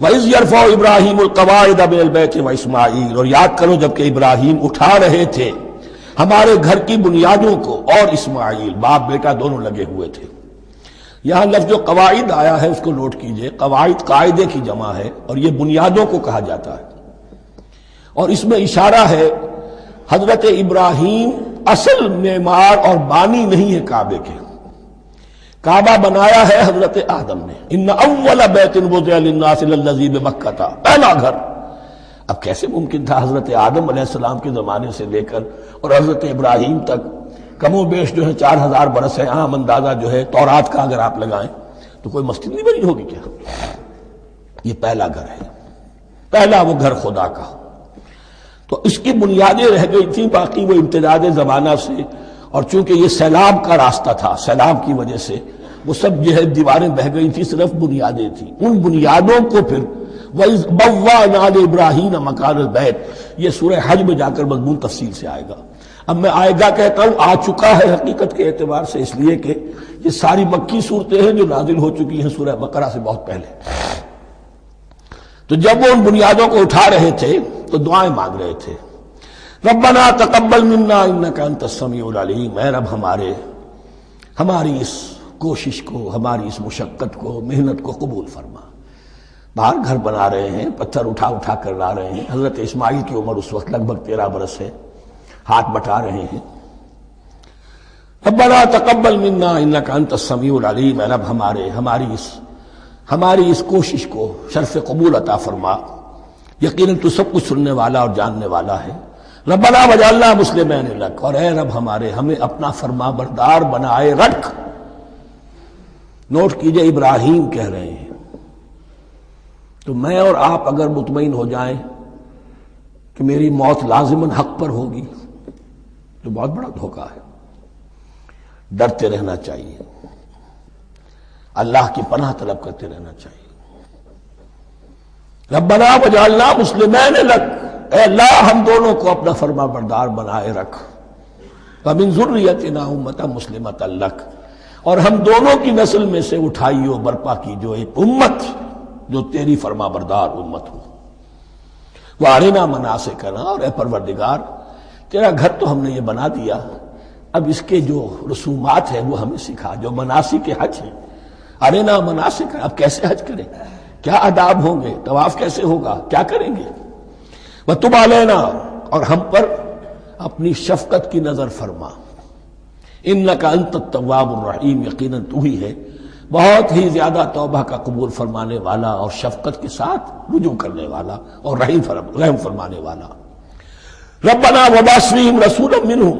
وَإِذْ يَرْفَعُ إِبْرَاهِيمُ الْقَوَاعِدَ مِنَ الْبَيْتِ وَإِسْمَاعِيلُ، اور یاد کرو جب کہ ابراہیم اٹھا رہے تھے ہمارے گھر کی بنیادوں کو، اور اسماعیل، باپ بیٹا دونوں لگے ہوئے تھے۔ یہاں لفظ جو قواعد آیا ہے اس کو نوٹ کیجئے، قواعد قاعدے کی جمع ہے اور یہ بنیادوں کو کہا جاتا ہے، اور اس میں اشارہ ہے حضرت ابراہیم اصل معمار اور بانی نہیں ہے کعبے کے، کعبہ بنایا ہے حضرت آدم نے۔ ان اول بیت وضع للناس للذی ببکہ، پہلا گھر۔ اب کیسے ممکن تھا حضرت آدم علیہ السلام کے زمانے سے لے کر اور حضرت ابراہیم تک کم و بیش جو ہے 4000 برس ہے، عام اندازہ جو ہے تورات کا اگر آپ لگائیں تو کوئی مسجد نہیں بنی ہوگی کیا؟ یہ پہلا گھر ہے، پہلا وہ گھر خدا کا۔ تو اس کی بنیادیں رہ گئی تھیں، باقی وہ امتداد زمانہ سے، اور چونکہ یہ سیلاب کا راستہ تھا، سیلاب کی وجہ سے وہ سب جو ہے دیواریں بہہ گئی تھی، صرف بنیادیں تھیں۔ ان بنیادوں کو پھر وَإِذْ بَوَّأْنَا لِإِبْرَاهِيمَ مَكَانَ الْبَيْتِ، یہ سورہ حج میں جا کر مضمون تفصیل سے آئے گا۔ اب میں آئے گا کہتا ہوں، آ چکا ہے حقیقت کے اعتبار سے، اس لیے کہ یہ ساری مکی صورتیں ہیں جو نازل ہو چکی ہیں سورہ بقرہ سے بہت پہلے۔ تو جب وہ ان بنیادوں کو اٹھا رہے تھے تو دعائیں مانگ رہے تھے، ربنا تقبل منا انک انت السمیع العلیم، اے رب ہماری اس کوشش کو، ہماری اس مشقت کو، محنت کو قبول فرما۔ باہر گھر بنا رہے ہیں، پتھر اٹھا اٹھا کر لا رہے ہیں، حضرت اسماعیل کی عمر اس وقت لگ بھگ 13 برس ہے، ہاتھ بٹا رہے ہیں۔ ربنا تقبل منا انک انت السمیع العلیم، اے رب ہماری اس کوشش کو شرف قبول عطا فرما، یقیناً تو سب کچھ سننے والا اور جاننے والا ہے۔ ربنا وجعلنا مسلمین لک، اور اے رب ہمیں اپنا فرما بردار بنائے رکھ۔ نوٹ کیجئے ابراہیم کہہ رہے ہیں، تو میں اور آپ اگر مطمئن ہو جائیں کہ میری موت لازماً حق پر ہوگی تو بہت بڑا دھوکہ ہے۔ ڈرتے رہنا چاہیے، اللہ کی پناہ طلب کرتے رہنا چاہیے۔ ربنا وجعلنا مسلمین لک، اے اللہ ہم دونوں کو اپنا فرما بردار بنائے رکھ، ومن ذریتنا امۃ مسلمۃ لک، اور ہم دونوں کی نسل میں سے اٹھائیو برپا کی جو ایک امت جو تیری فرما بردار امت ہو۔ وارنا مناسکنا، اور اے پروردگار تیرا گھر تو ہم نے یہ بنا دیا، اب اس کے جو رسومات ہیں وہ ہمیں سکھا، جو مناسک حج ہیں۔ ارنا مناسک، اب کیسے حج کریں، کیا آداب ہوں گے، طواف کیسے ہوگا، کیا کریں گے۔ وتب علینا، اور ہم پر اپنی شفقت کی نظر فرما، انک انت التواب الرحیم، یقیناً تو ہی ہے بہت ہی زیادہ توبہ کا قبول فرمانے والا اور شفقت کے ساتھ رجوع کرنے والا اور رحم فرمانے والا۔ ربنا وابعث فیہم رسولا منہم،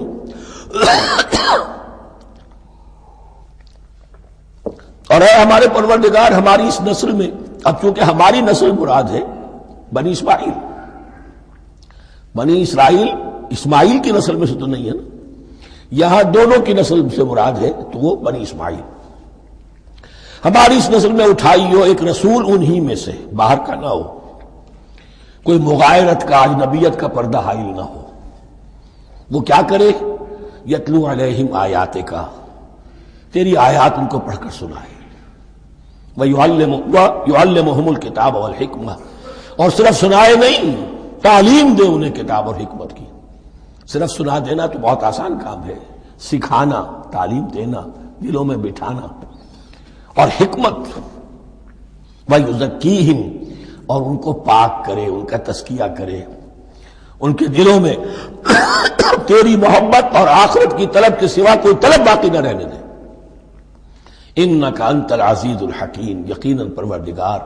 اور اے ہمارے پروردگار ہماری اس نسل میں، اب چونکہ ہماری نسل مراد ہے بنی اسماعیل، بنی اسرائیل اسماعیل کی نسل میں سے تو نہیں ہے نا، یہاں دونوں کی نسل سے مراد ہے تو وہ بنی اسماعیل۔ ہماری اس نسل میں اٹھائی ہو ایک رسول انہی میں سے، باہر کا نہ ہو، کوئی مغایرت کا، اجنبیت کا پردہ حائل نہ ہو۔ وہ کیا کرے، یتلو علیہم آیاتک، تیری آیات ان کو پڑھ کر سنائے، وَيُعَلِّمُهُمُ الْكِتَابَ وَالْحِکْمَةَ، اور صرف سنائے نہیں، تعلیم دے انہیں کتاب اور حکمت کی۔ صرف سنا دینا تو بہت آسان کام ہے، سکھانا، تعلیم دینا، دلوں میں بٹھانا، اور حکمت، وَيُزَكِّيهِمْ، اور ان کو پاک کرے، ان کا تزکیہ کرے، ان کے دلوں میں تیری محبت اور آخرت کی طلب کے سوا کوئی طلب باقی نہ رہنے دے۔ انک انت العزیز الحکیم، یقیناً پروردگار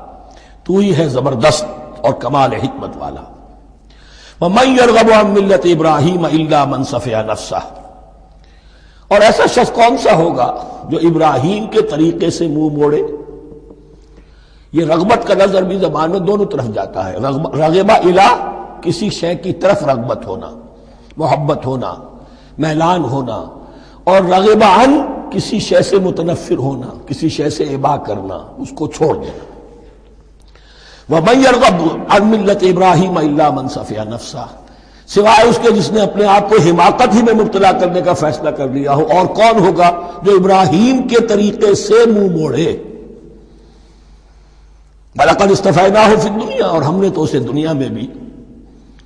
تو ہی ہے زبردست اور کمال حکمت والا۔ وَمَن يَرْغَبُ عَن مِّلَّةِ إِبْرَاهِيمَ إِلَّا مَن سَفِهَ نَفْسَهُ، اور ایسا شخص کون سا ہوگا جو ابراہیم کے طریقے سے منہ موڑے۔ یہ رغبت کا نظر بھی زبان میں دونوں طرف جاتا ہے، رغبہ الی، کسی شے کی طرف رغبت ہونا، محبت ہونا، میلان ہونا، اور رغبہ عن، کسی شے سے متنفر ہونا، کسی شے سے ابا کرنا، اس کو چھوڑ دینا۔ وَمَن يَرْغَبُ عَن مِّلَّةِ إِبْرَاهِيمَ إِلَّا مَن سَفِهَ نَفْسَهُ، سوائے اس کے جس نے اپنے آپ کو حماقت ہی میں مبتلا کرنے کا فیصلہ کر لیا ہو. اور کون ہوگا جو ابراہیم کے طریقے سے منہ موڑے؟ وَلَقَدْ اسْتَفَيْنَاهُ فِي الدُّنْيَا، اور ہم نے تو اسے دنیا میں بھی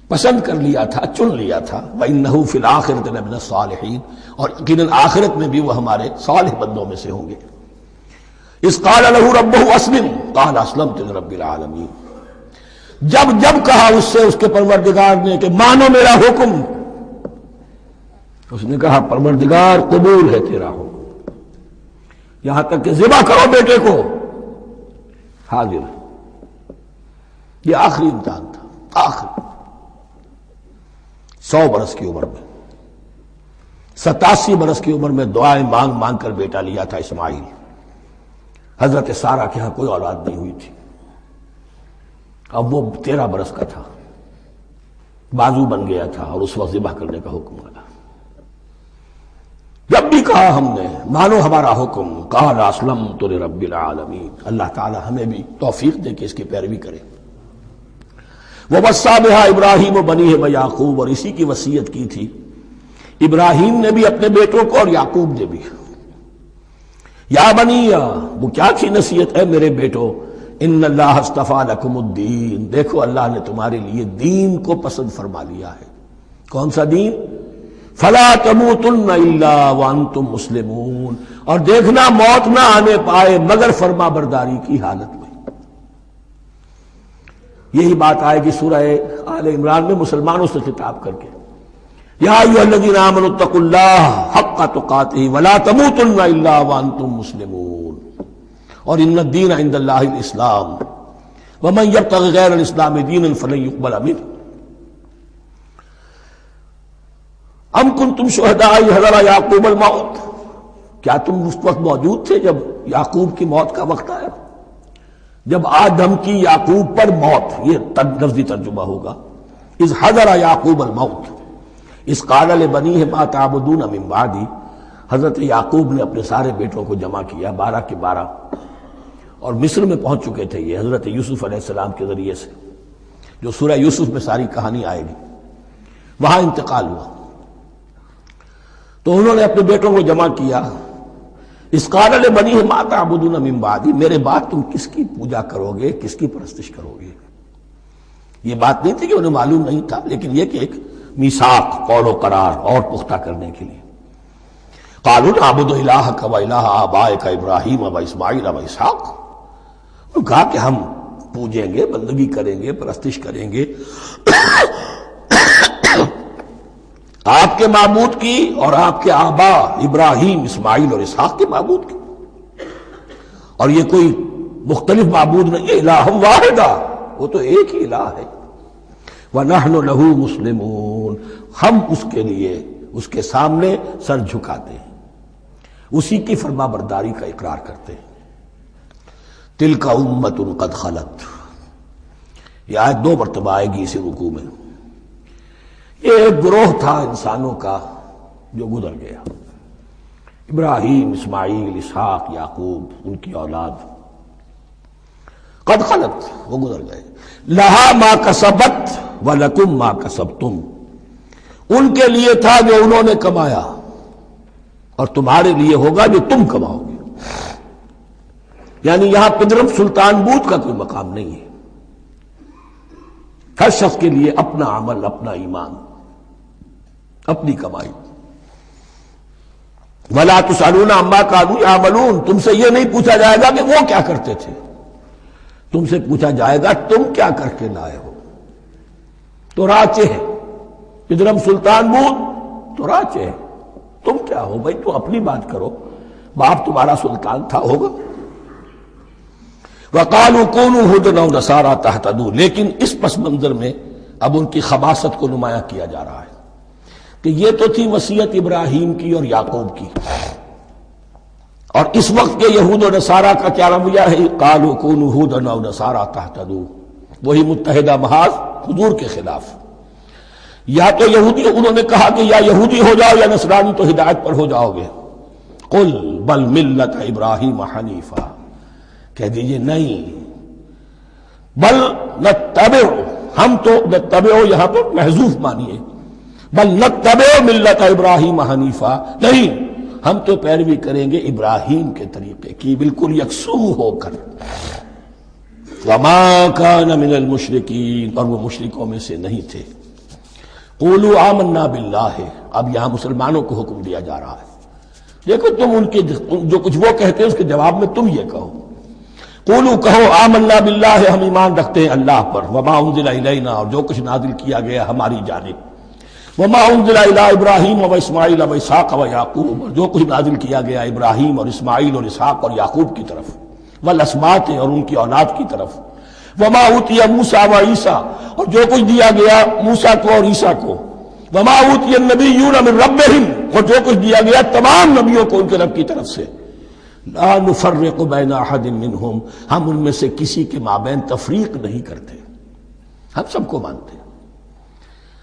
پسند کر لیا تھا، چن لیا تھا. وَإِنَّهُ فِي الْآخِرَةِ لَمِنَ الصَّالِحِينَ، اور یقیناً آخرت میں بھی وہ ہمارے صالح بندوں میں سے ہوں گے. اذ قال له ربه اسلم قال اسلمت لرب العالمین، جب کہا اس سے اس کے پروردگار نے کہ مانو میرا حکم، اس نے کہا پروردگار قبول ہے تیرا حکم، یہاں تک کہ ذبح کرو بیٹے کو، حاضر. یہ آخری امتحان تھا، آخری. 100 برس کی عمر میں، 87 برس کی عمر میں دعائیں مانگ مانگ کر بیٹا لیا تھا اسماعیل. حضرت سارہ کے ہاں کوئی اولاد نہیں ہوئی تھی. اب وہ 13 برس کا تھا، بازو بن گیا تھا، اور اس وقت ذبح کرنے کا حکم آیا. جب بھی کہا ہم نے مانو ہمارا حکم، قال اسلمت لرب العالمین. اللہ تعالی ہمیں بھی توفیق دے کہ اس کی پیروی کرے. ووصى بها ابراہیم وبنیہ ویعقوب، اور اسی کی وصیت کی تھی ابراہیم نے بھی اپنے بیٹوں کو اور یعقوب نے بھی. یا بنیہ، وہ کیا تھی نصیحت؟ ہے میرے بیٹو، ان اللہ اصطفیٰ لکم الدین، دیکھو اللہ نے تمہارے لیے دین کو پسند فرما لیا ہے. کون سا دین؟ فلا تموتن الا وانتم مسلمون، اور دیکھنا موت نہ آنے پائے مگر فرما برداری کی حالت میں. یہی بات آئے گی سورہ آل عمران میں مسلمانوں سے خطاب کر کے، یا ایھا الذین آمنوا اتقوا اللہ حق تقاتہ ولا تموتن الا وانتم مسلمون، اور ان الدین عند اللہ الاسلام ومن یبتغ غیر الاسلام دینا فلن یقبل منہ. ام کنتم شہداء اذ حضر یعقوب الموت، کیا تم اس وقت موجود تھے جب یعقوب کی موت کا وقت آیا؟ جب آدم کی یعقوب پر موت، یہ لفظی ترجمہ ہوگا. اذ حضر یعقوب الموت اذ قال لبنیہ ما تعبدون من بعدی، حضرت یعقوب نے اپنے سارے بیٹوں کو جمع کیا، 12 کے 12، اور مصر میں پہنچ چکے تھے یہ حضرت یوسف علیہ السلام کے ذریعے سے، جو سورہ یوسف میں ساری کہانی آئے گی. وہاں انتقال ہوا تو انہوں نے اپنے بیٹوں کو جمع کیا. اذ قال لبنیہ ما تعبدون من بعدی، میرے بعد تم کس کی پوجا کرو گے، کس کی پرستش کرو گے؟ یہ بات نہیں تھی کہ انہیں معلوم نہیں تھا، لیکن یہ کہ ایک میثاق، قول و قرار اور پختہ کرنے کے لیے. قالوا نعبد الہک و الہ آبائک ابراہیم و اسماعیل و اسحاق، انہوں نے کہا کہ ہم پوجیں گے، بندگی کریں گے، پرستش کریں گے آپ کے معبود کی اور آپ کے آبا ابراہیم، اسماعیل اور اسحاق کے معبود کی. اور یہ کوئی مختلف معبود نہیں ہے، الہ واحدہ، وہ تو ایک ہی الہ ہے. وَنَحْنُ لَهُ مُسْلِمُونَ، ہم اس کے لیے اس کے سامنے سر جھکاتے ہیں، اسی کی فرما برداری کا اقرار کرتے ہیں. تِلْكَ أُمَّةٌ قَدْ خَلَتْ، یہ آیت 2 مرتبہ آئے گی اسی رکوع میں. یہ ایک گروہ تھا انسانوں کا جو گزر گیا، ابراہیم، اسماعیل، اسحاق، یعقوب، ان کی اولاد. قد خلت، وہ گزر گئے. لہا ما کسبت ولکم ما کسبتم، ان کے لیے تھا جو انہوں نے کمایا، اور تمہارے لیے ہوگا جو تم کماؤ گے. یعنی یہاں پدرم سلطان بود کا کوئی مقام نہیں ہے. ہر شخص کے لیے اپنا عمل، اپنا ایمان، اپنی کمائی. وَلَا تُسْأَلُونَ عَمَّا كَانُوا يَعْمَلُونَ، تم سے یہ نہیں پوچھا جائے گا کہ وہ کیا کرتے تھے، تم سے پوچھا جائے گا تم کیا کر کے لائے ہو. تو راچے ہے پدرم سلطان بود، تو راچے ہے. تم کیا ہو بھائی؟ تو اپنی بات کرو، باپ تمہارا سلطان تھا، ہوگا. وَقَالُوا كُونُوا هُودًا أَوْ نَصَارَىٰ تَهْتَدُوا، لیکن اس پس منظر میں اب ان کی خباثت کو نمایاں کیا جا رہا ہے کہ یہ تو تھی وصیت ابراہیم کی اور یعقوب کی، اور اس وقت کے یہود و نصارہ کا کیا رویہ ہے؟ قَالُوا كُونُوا هُودًا أَوْ نَصَارَىٰ تَهْتَدُوا، وہی متحدہ محاذ حضور کے خلاف. یا تو یہودی، انہوں نے کہا کہ یا یہودی ہو جاؤ یا نصرانی تو ہدایت پر ہو جاؤ گے. قل بل ملت ابراہیم حنیفا، کہہ دیجئے نہیں، بل نتبع، ہم تو نتبع یہاں پر محذوف مانیے، بل نتبع ملت ابراہیم حنیفا، نہیں ہم تو پیروی کریں گے ابراہیم کے طریقے کی بالکل یکسو ہو کر. وما کان من المشرکین، اور وہ مشرکوں میں سے نہیں تھے. قولوا آمنا باللہ، اب یہاں مسلمانوں کو حکم دیا جا رہا ہے. دیکھو تم ان کے جو کچھ وہ کہتے ہیں اس کے جواب میں تم یہ کہو، قولوا کہو آمنا باللہ، ہم ایمان رکھتے ہیں اللہ پر، وما انزل الینا، اور جو کچھ نازل کیا گیا ہماری جانب، وما انزل الی ابراہیم و اسماعیل و اسحاق و یعقوب، اور جو کچھ نازل کیا گیا ابراہیم اور اسماعیل اور اسحاق اور یعقوب کی طرف، والاسباط، اور ان کی اولاد کی طرف، وما اوتی موسیٰ و عیسیٰ، اور جو کچھ دیا گیا موسیٰ کو اور عیسیٰ کو، وما اوتی النبیون من ربہم، اور جو کچھ دیا گیا تمام نبیوں کو ان کے رب کی طرف سے. لا نفرق بین احد منہم، ہم ان میں سے کسی کے مابین تفریق نہیں کرتے، ہم سب کو مانتے ہیں.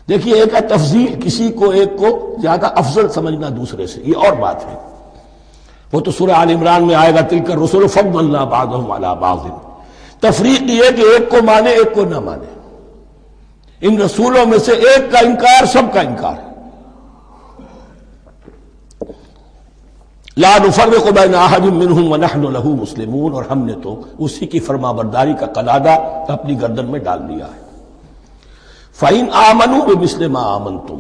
دیکھیے ایک ہے تفضیل، کسی کو ایک کو زیادہ افضل سمجھنا دوسرے سے، یہ اور بات ہے. وہ تو سورہ آل عمران میں آئے گا تلک الرسل فضلنا بعضهم علی بعض. تفریق یہ کہ ایک کو مانے ایک کو نہ مانے. ان رسولوں میں سے ایک کا انکار سب کا انکار ہے. لا نفرق بین احد منہم ونحن له مسلمون، اور ہم نے تو اسی کی فرما برداری کا قلادہ اپنی گردن میں ڈال دیا ہے. فَإِنْ آمَنُوا بِمِثْلِ مَا آمَنْتُمْ،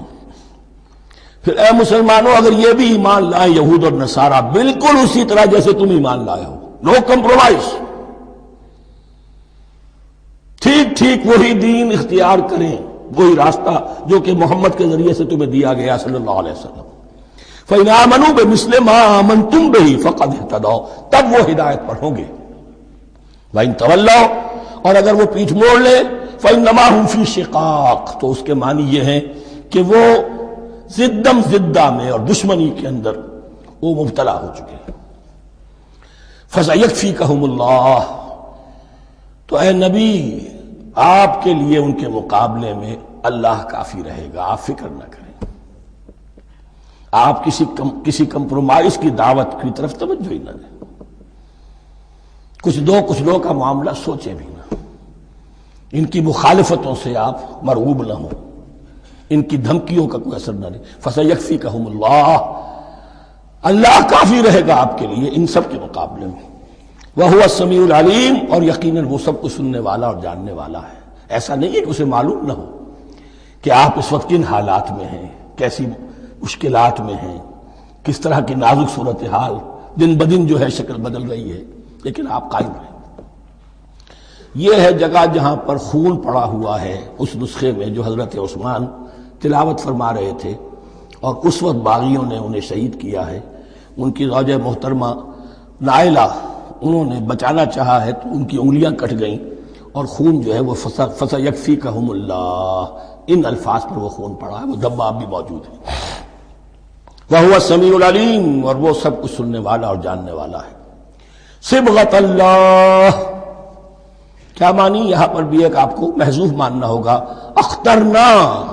پھر اے مسلمانوں اگر یہ بھی ایمان لائیں یہود اور نصارہ بالکل اسی طرح جیسے تم ایمان لائے ہو، نو کمپرومائز، ٹھیک ٹھیک وہی دین اختیار کریں، وہی راستہ جو کہ محمد کے ذریعے سے تمہیں دیا گیا صلی اللہ علیہ وسلم. فَإِنْ آمَنُوا بِمِثْلِ مَا آمَنْتُمْ بِهِ فَقَدْ اهْتَدَوْا، تب وہ ہدایت پر ہوں گے. وَإِنْ تَوَلَّوْا، اور اگر وہ پیٹھ موڑ لے، فَإِنَّمَا هُمْ فِي شِقَاقٍ، تو اس کے معنی یہ ہے کہ وہ زدم زدہ میں اور دشمنی کے اندر وہ مبتلا ہو چکے ہیں. فَسَيَكْفِيكَهُمُ اللَّهُ، تو اے نبی آپ کے لیے ان کے مقابلے میں اللہ کافی رہے گا، آپ فکر نہ کریں. آپ کسی کمپرومائز کی دعوت کی طرف توجہ ہی نہ دیں. کچھ دو کا معاملہ سوچیں بھی نہ، ان کی مخالفتوں سے آپ مرعوب نہ ہوں، ان کی دھمکیوں کا کوئی اثر نہ لیں. فَسَيَكْفِيكَهُمُ اللَّهُ، اللہ کافی رہے گا آپ کے لیے ان سب کے مقابلے میں. وَهُوَ السَّمِيعُ الْعَلِيمُ، اور یقیناً وہ سب کو سننے والا اور جاننے والا ہے. ایسا نہیں ہے کہ اسے معلوم نہ ہو کہ آپ اس وقت کن حالات میں ہیں، کیسی مشکلات میں ہیں، کس طرح کی نازک صورتحال دن بدن جو ہے شکل بدل رہی ہے، لیکن آپ قائم رہیں. یہ ہے جگہ جہاں پر خون پڑا ہوا ہے اس نسخے میں جو حضرت عثمان تلاوت فرما رہے تھے، اور اس وقت باغیوں نے انہیں شہید کیا ہے. ان کی زوجہ محترمہ نائلہ، انہوں نے بچانا چاہا ہے تو ان کی انگلیاں کٹ گئیں، اور خون جو ہے وہ فَسَيَكْفِيكَهُمُ اللَّهُ، ان الفاظ پر وہ خون پڑا ہے، وہ دھبا اب بھی موجود ہے. وَهُوَ السَّمِيعُ الْعَلِيمُ، اور وہ سب کچھ سننے والا اور جاننے والا ہے. صبغۃ اللہ، کیا معنی؟ یہاں پر بھی ایک آپ کو محذوف ماننا ہوگا. اخترنا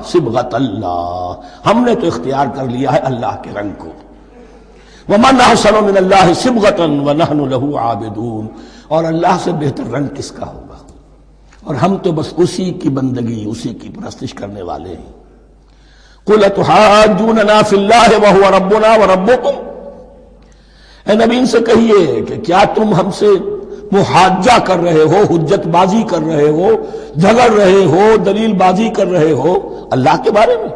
صبغۃ اللہ، ہم نے تو اختیار کر لیا ہے اللہ کے رنگ کو. وَمَنْ أَحْسَنُ مِنَ اللَّهِ صِبْغَةً وَنَحْنُ لَهُ عَابِدُونَ، اور اللہ سے بہتر رنگ کس کا ہوگا، اور ہم تو بس اسی کی بندگی، اسی کی پرستش کرنے والے ہیں. قُلْ أَتُحَاجُّونَنَا فِي اللَّهِ وَهُوَ رَبُّنَا وَرَبُّكُمْ، اے نبی ان سے کہیے کہ کیا تم ہم سے محاجہ کر رہے ہو، حجت بازی کر رہے ہو، جھگڑ رہے ہو، دلیل بازی کر رہے ہو اللہ کے بارے میں؟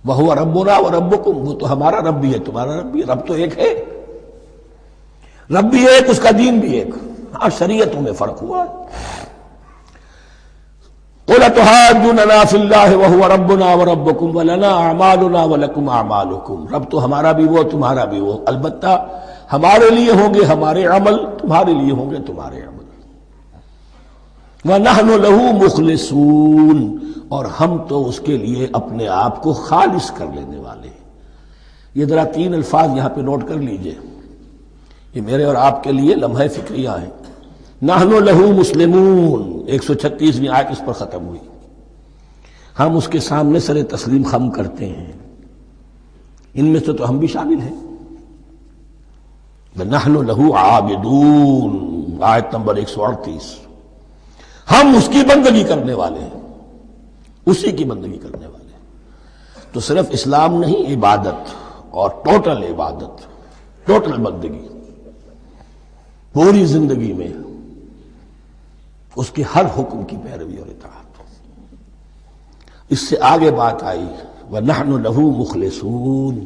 وَهُوَ رَبُّنَا وَرَبُّكُمْ، وہ تو ہمارا رب بھی ہے تمہارا رب بھی ہے. رب تو ایک ہے، رب بھی ایک، اس کا دین بھی ایک. ہاں شریعتوں میں فرق ہوا ہے. قُلْ أَتُحَاجُّونَنَا فِي اللَّهِ وَهُوَ رَبُّنَا وَرَبُّكُمْ وَلَنَا أَعْمَالُنَا وَلَكُمْ أَعْمَالُكُمْ، رب تو ہمارا بھی وہ تمہارا بھی وہ، البتہ ہمارے لیے ہوں گے ہمارے عمل، تمہارے لیے ہوں گے تمہارے عمل. وَنَحْنُ لَهُ مُخْلِصُونَ، اور ہم تو اس کے لیے اپنے آپ کو خالص کر لینے والے ہیں. یہ ذرا 3 الفاظ یہاں پہ نوٹ کر لیجئے، یہ میرے اور آپ کے لیے لمحہ فکریہ ہیں. نحن لہو مسلمون، 136ویں آیت اس پر ختم ہوئی. ہم اس کے سامنے سر تسلیم خم کرتے ہیں، ان میں سے تو ہم بھی شامل ہیں. نحن لہو عابدون، آیت نمبر 138. ہم اس کی بندگی کرنے والے ہیں، اسی کی بندگی کرنے والے ہیں. تو صرف اسلام نہیں، عبادت اور ٹوٹل عبادت، ٹوٹل بندگی، پوری زندگی میں اس کے ہر حکم کی پیروی اور اطاعت۔ اس سے آگے بات آئی وَنَحْنُ لَهُ مُخْلِصُونَ،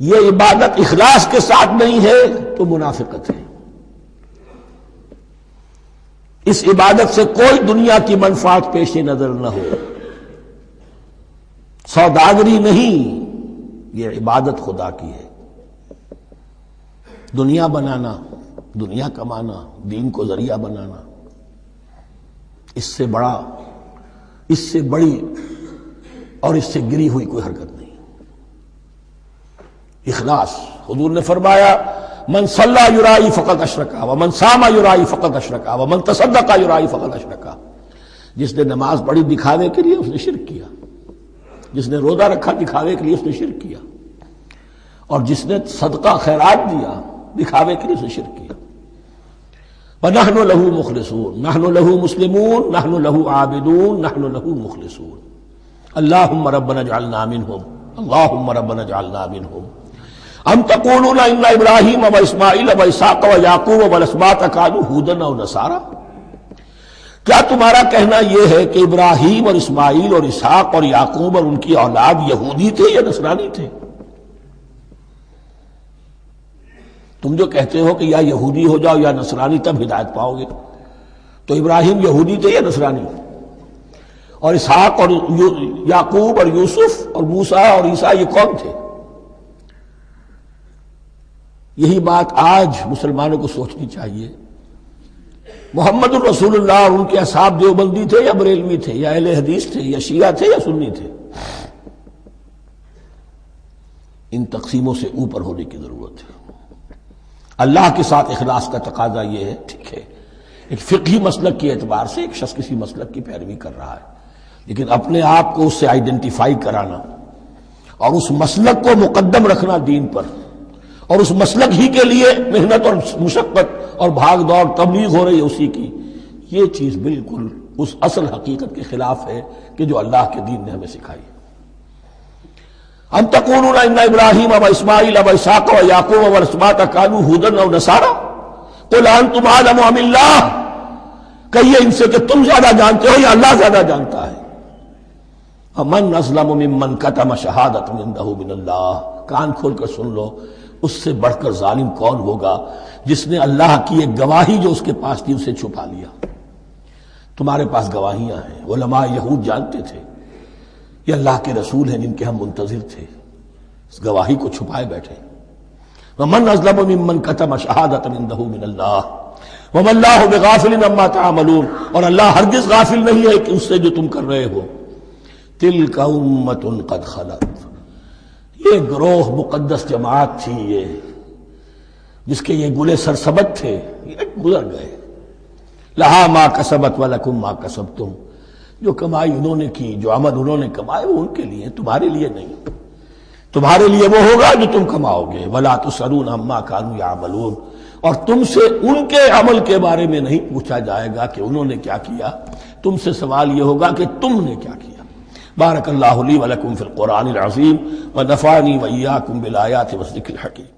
یہ عبادت اخلاص کے ساتھ نہیں ہے تو منافقت ہے۔ اس عبادت سے کوئی دنیا کی منفعت پیش نظر نہ ہو، سوداگری نہیں، یہ عبادت خدا کی ہے۔ دنیا بنانا، دنیا کمانا، دین کو ذریعہ بنانا، اس سے بڑی اور اس سے گری ہوئی کوئی حرکت نہیں۔ اخلاص، حضور نے فرمایا من صلی یرائی فقط اشرکا ومن صام یرائی فقط اشرکا ومن تصدق یرائی فقط اشرکا، جس نے نماز پڑھی دکھاوے کے لیے اس نے شرک کیا، جس نے روزہ رکھا دکھاوے کے لیے اس نے شرک کیا، اور جس نے صدقہ خیرات دیا دکھاوے کے لیے اس نے شرک کیا۔ وَنَحْنُ لَهُ مُخْلِصُونَ، نَحْنُ لَهُ مُسْلِمُونَ، نَحْنُ لَهُ عَابِدُونَ، نَحْنُ لَهُ مُخْلِصُونَ۔ اللهم ربنا اجعلنا منهم، اللهم ربنا اجعلنا منهم۔ ام تقولون ان ابراہیم واسماعیل واسحاق ویعقوب والاسباط كانوا هودا او نصارا، کیا تمہارا کہنا یہ ہے کہ ابراہیم اور اسماعیل اور اسحاق اور یعقوب اور ان کی اولاد یہودی تھے یا نصرانی تھے؟ تم جو کہتے ہو کہ یا یہودی ہو جاؤ یا نصرانی تب ہدایت پاؤ گے، تو ابراہیم یہودی تھے یا نصرانی؟ اور اسحاق اور یعقوب اور یوسف اور موسیٰ اور عیسیٰ یہ کون تھے؟ یہی بات آج مسلمانوں کو سوچنی چاہیے۔ محمد الرسول اللہ اور ان کے اصحاب دیوبندی تھے یا بریلوی تھے یا اہل حدیث تھے یا شیعہ تھے یا سنی تھے؟ ان تقسیموں سے اوپر ہونے کی ضرورت ہے۔ اللہ کے ساتھ اخلاص کا تقاضا یہ ہے، ٹھیک ہے ایک فقہی مسلک کے اعتبار سے ایک شخص کسی مسلک کی پیروی کر رہا ہے، لیکن اپنے آپ کو اس سے آئیڈینٹیفائی کرانا اور اس مسلک کو مقدم رکھنا دین پر، اور اس مسلک ہی کے لیے محنت اور مشقت اور بھاگ دوڑ تبلیغ ہو رہی ہے اسی کی، یہ چیز بالکل اس اصل حقیقت کے خلاف ہے کہ جو اللہ کے دین نے ہمیں سکھائی ہے۔ ام تقولون ان ابراہیم واسماعیل واسحاق ویعقوب والاسباط كانوا هودا او نصارا قل انتم اعلم ام اللہ، کہیے ان سے کہ تم زیادہ جانتے ہو یا اللہ زیادہ جانتا ہے۔ من اظلم ممن کتم شہادۃ عنده من اللہ، کان کھول کر سن لو، اس سے بڑھ کر ظالم کون ہوگا جس نے اللہ کی ایک گواہی جو اس کے پاس تھی اسے چھپا لیا۔ تمہارے پاس گواہیاں ہیں، علماء یہود جانتے تھے یہ اللہ کے رسول ہیں جن کے ہم منتظر تھے، اس گواہی کو چھپائے بیٹھے۔ ومن اظلم ممن کتم شہادۃ عنده من اللہ وما اللہ بغافل عما تعملون، اور اللہ ہرگز غافل نہیں ہے کہ اس سے جو تم کر رہے ہو۔ تلک امۃ قد خلت، یہ گروہ مقدس جماعت تھی یہ جس کے یہ گلے سرسبد تھے، یہ گزر گئے۔ لہا ما کسبت ولکم ما کسبتم، جو کمائی انہوں نے کی، جو عمل انہوں نے کمائے وہ ان کے لیے، تمہارے لیے نہیں۔ تمہارے لیے وہ ہوگا جو تم کماؤ گے۔ ولا تسألون عما كانوا يعملون، اور تم سے ان کے عمل کے بارے میں نہیں پوچھا جائے گا کہ انہوں نے کیا کیا، تم سے سوال یہ ہوگا کہ تم نے کیا کیا۔ بارک اللہ لی ولکم فی القرآن العظیم ونفعنی وإیاکم بالآیات والذکر الحکیم۔